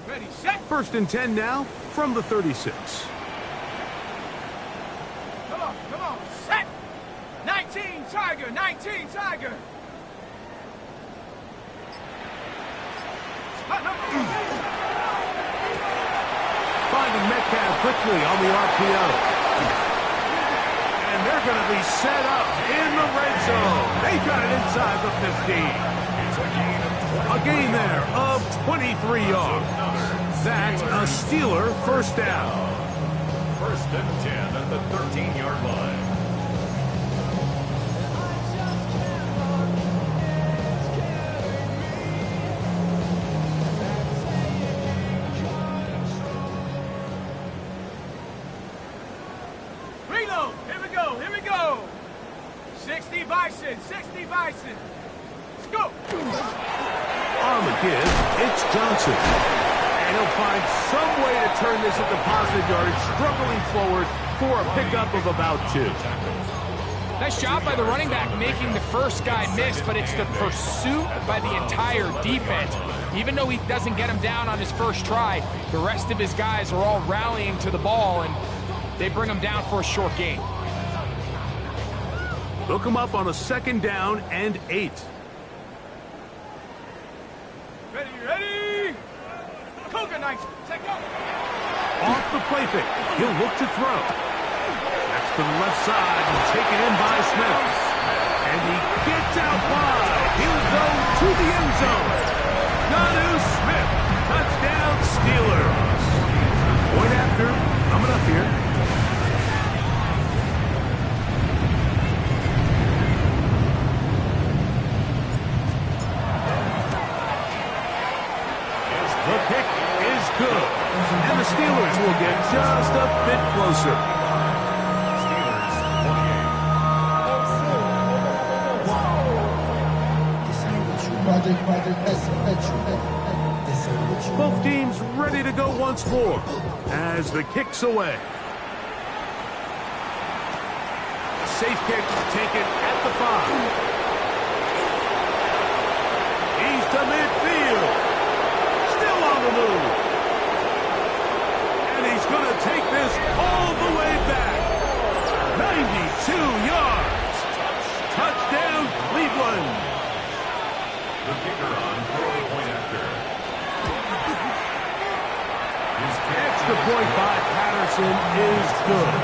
Ready, set. 1st and 10 now from the 36. Come on, set. 19 Tiger, 19 Tiger. Finding Metcalf quickly on the RPO. And they're going to be set up in the red zone. They got it inside the 15. A gain there of 23 yards. That's a Steeler 1st down. 1st and 10 at the 13-yard line. Reload. Here we go. 60 Bison, 60 Bison. Let's go. On the give, it's Johnson. And he'll find some way to turn this into positive yardage, struggling forward for a pickup of about 2. Nice job by the running back making the first guy miss, but it's the pursuit by the entire defense. Even though he doesn't get him down on his first try, the rest of his guys are all rallying to the ball, and they bring him down for a short gain. Look him up on a 2nd down and 8. Ready. Cougar Knights, take off. Off the play fake. He'll look to throw. That's to the left side and taken in by Smith. And he gets out wide. He'll go to the end zone. Jonnu Smith. Touchdown Steelers. Point after. Coming up here. The kick is good. And the Steelers will get just a bit closer. Steelers 28. Both teams ready to go once more as the kick's away. Safe kick taken at the 5. He's to midfield. Still on the move. And he's going to take this all the way back. 92 yards. Touchdown, Cleveland. The kicker on for the point after. Extra point by Patterson is good.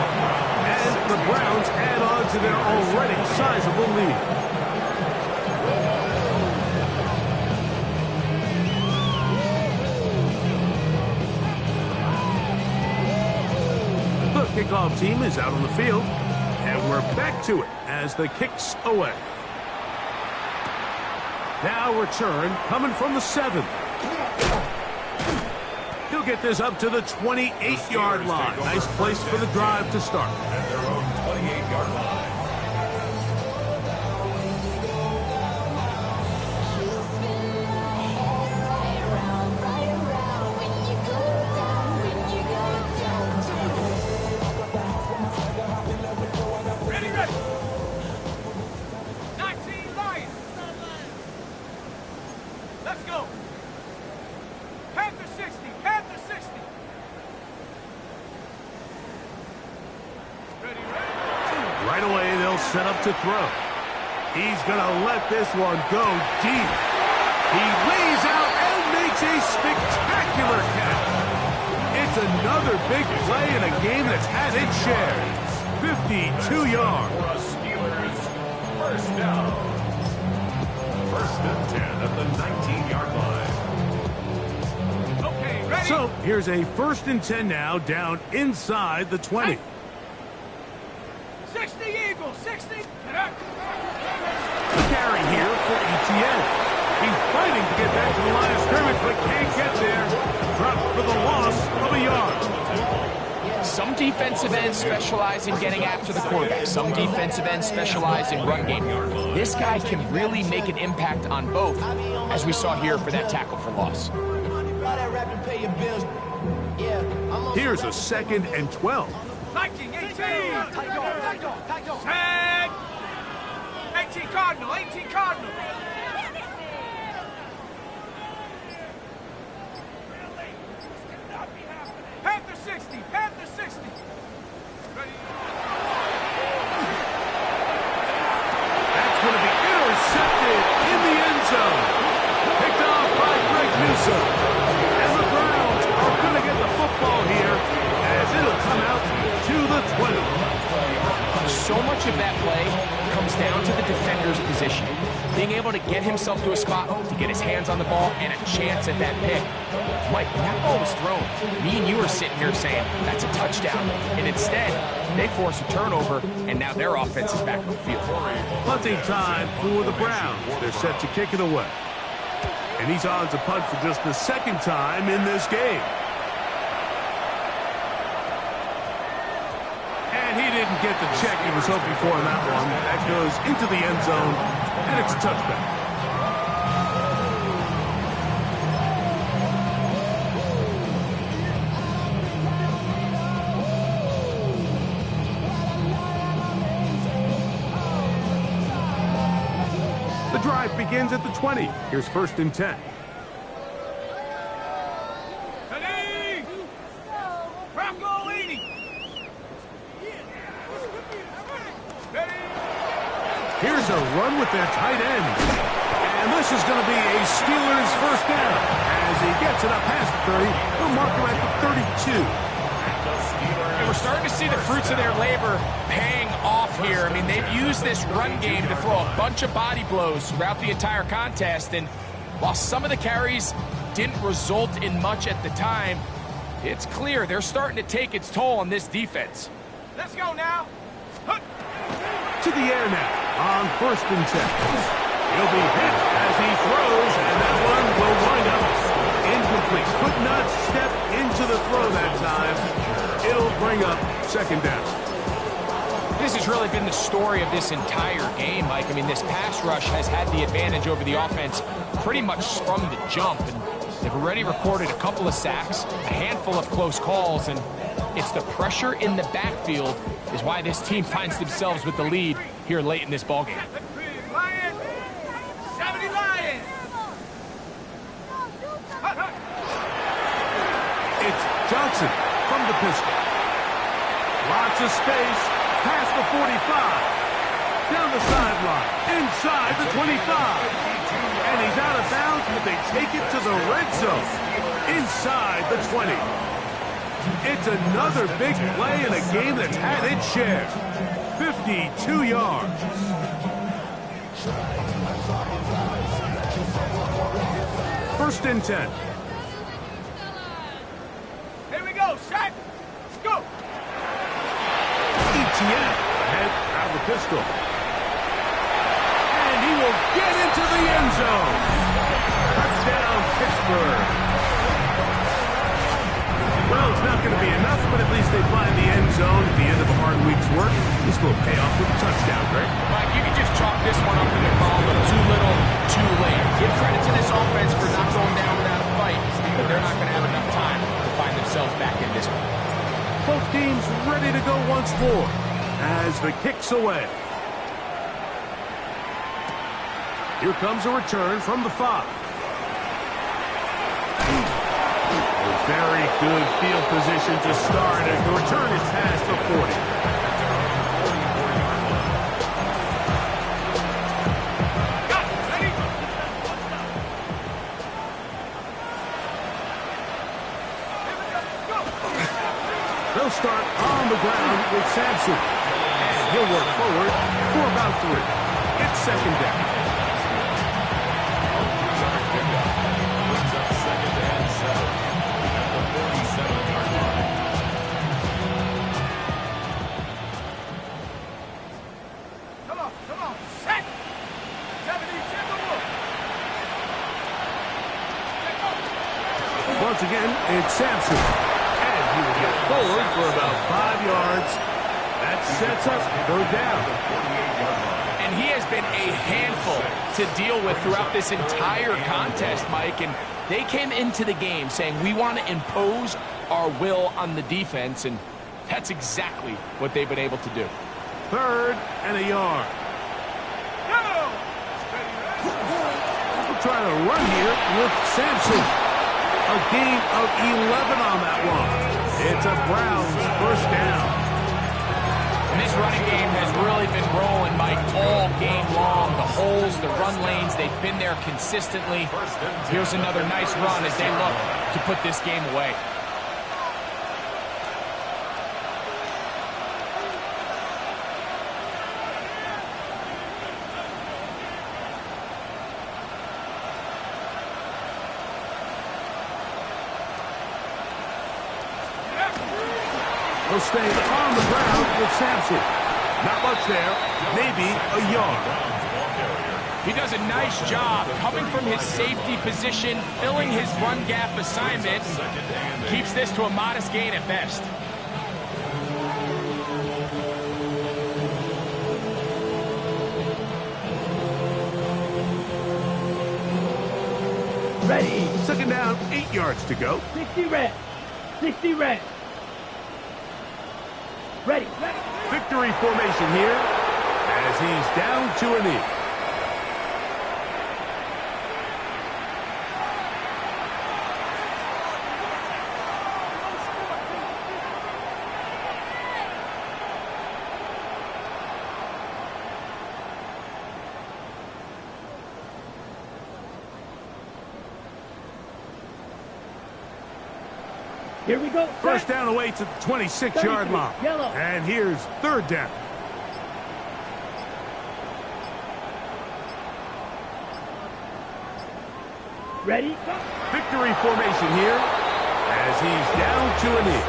And the Browns add on to their already sizable lead. The kickoff team is out on the field, and we're back to it as the kick's away. Now return coming from the 7. He'll get this up to the 28-yard line. Nice place for the drive to start. At their own 28-yard line. go. Panther 60, Panther 60. Ready, ready. Right away, they'll set up to throw. He's going to let this one go deep. He lays out and makes a spectacular catch. It's another big play in a game that's had its share. 52 yards. For a Steelers first down. First and 10 at the 19-yard line. Okay, ready. So here's a 1st and 10 now, down inside the 20. 60 Eagles, 60. Carry here for ETN. He's fighting to get back to the line of scrimmage, but can't get there. Dropped for the loss of a yard. Some defensive ends specialize in getting after the quarterback. Some defensive ends specialize in run game. This guy can really make an impact on both, as we saw here for that tackle for loss. Here's a 2nd and 12. 19, 18. Tag. 18 Cardinal, 18 Cardinal. Panther 60, Panther 60. Ready. That's going to be intercepted in the end zone. Picked off by Greg Newsome. And the Browns are going to get the football here as it'll come out to the 20. So much of that play comes down to the defender's position. Being able to get himself to a spot, to get his hands on the ball, and a chance at that pick. Mike, when that ball was thrown, me and you were sitting here saying, that's a touchdown. And instead, they force a turnover, and now their offense is back on the field. Punting time for the Browns. They're set to kick it away. And he's on to punt for just the 2nd time in this game. And he didn't get the check he was hoping for in that one. That goes into the end zone, and it's a touchback. The drive begins at the 20. Here's 1st and 10. Ready. Rocco leading. Ready. Here's a run with their tight end. And this is going to be a Steelers first down. As he gets it up past the 30, they'll mark him at the 32. And we're starting to see the fruits of their labor paying off here. I mean, they've used this run game to throw a bunch of body blows throughout the entire contest. And while some of the carries didn't result in much at the time, it's clear they're starting to take its toll on this defense. Let's go now. To the air now on 1st and 10. He'll be hit as he throws, and that one will wind up incomplete. Could not step into the throw that time. It'll bring up 2nd down. This has really been the story of this entire game, Mike. I mean, this pass rush has had the advantage over the offense pretty much from the jump. And they've already recorded a couple of sacks, a handful of close calls, and it's the pressure in the backfield is why this team finds themselves with the lead here late in this ballgame. Lions. 70 Lions. It's Johnson from the pistol. Lots of space past the 45. Down the sideline, inside the 25. And he's out of bounds, but they take it to the red zone. Inside the 20. It's another big play in a game that's had its share. 52 yards. First and 10. Here we go, Shaq. Let's go. ETN ahead out of the pistol. And he will get into the end zone. Touchdown, Pittsburgh. Well, it's not going to be enough, but at least they find the end zone at the end of a hard week's work. This will pay off with a touchdown, Greg. Mike, you can just chalk this one up in the column of too little, too late. Give credit to this offense for not going down without a fight, but they're not going to have enough time to find themselves back in this one. Both teams ready to go once more as the kick's away. Here comes a return from the 5. Very good field position to start as the return is past the 40. Got it. Ready? Go. They'll start on the ground with Sampson. And he'll work forward for about 3. It's second down. Brings up second and 7 at the 47-yard line. Come on. Set. 70 in the wood. Once again, it's Sampson. And he will get forward for about 5 yards. That sets up third down. And he has been a handful to deal with throughout this entire contest, Mike. And they came into the game saying, we want to impose our will on the defense. And that's exactly what they've been able to do. Third and a yard. Go. We're trying to run here with Sampson. A gain of 11 on that one. It's a Browns first down. And this running game has really been rolling, Mike, all game long. The holes, the run lanes, they've been there consistently. Here's another nice run as they look to put this game away. He'll stay on the ground with Sampson. Not much there. Maybe a yard. He does a nice job coming from his safety position, filling his run gap assignment, and keeps this to a modest gain at best. Ready. Second down, 8 yards to go. 60 red. 60 red. Ready. Victory formation here as he's down to a knee. Here we go. First down away to the 26-yard line. Yellow. And here's third down. Ready. Go. Victory formation here as he's down to a knee.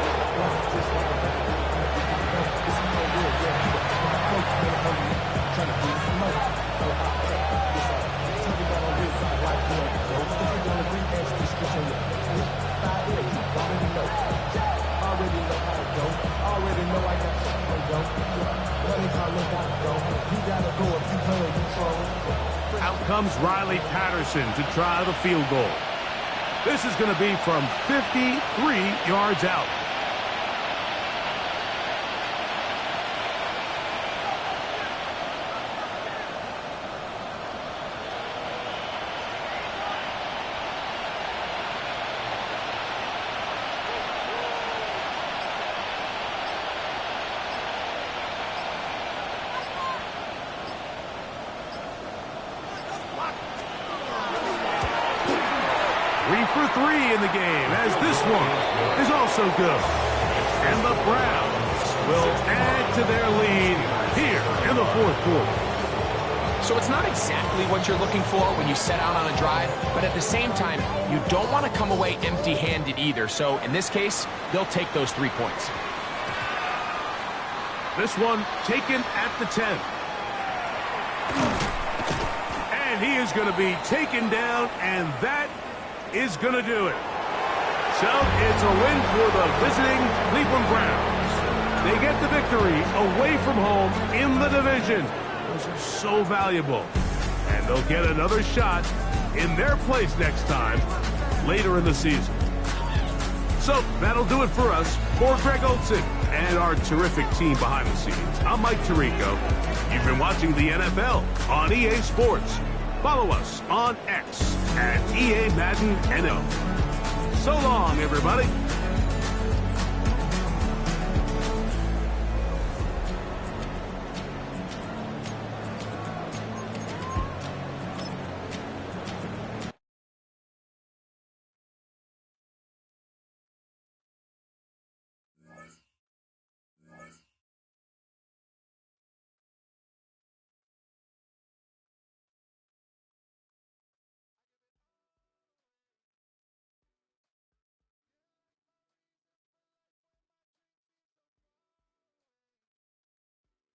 Out comes Riley Patterson to try the field goal. This is going to be from 53 yards out. For 3 in the game, as this one is also good. And the Browns will add to their lead here in the fourth quarter. So it's not exactly what you're looking for when you set out on a drive, but at the same time, you don't want to come away empty-handed either. So in this case, they'll take those 3 points. This one taken at the 10. And he is going to be taken down, and that is going to do it. So it's a win for the visiting Cleveland Browns. They get the victory away from home in the division. Those are so valuable. And they'll get another shot in their place next time later in the season. So that'll do it for us. For Greg Olsen and our terrific team behind the scenes, I'm Mike Tirico. You've been watching the NFL on EA Sports. Follow us on X at EA Madden NL. So long, everybody.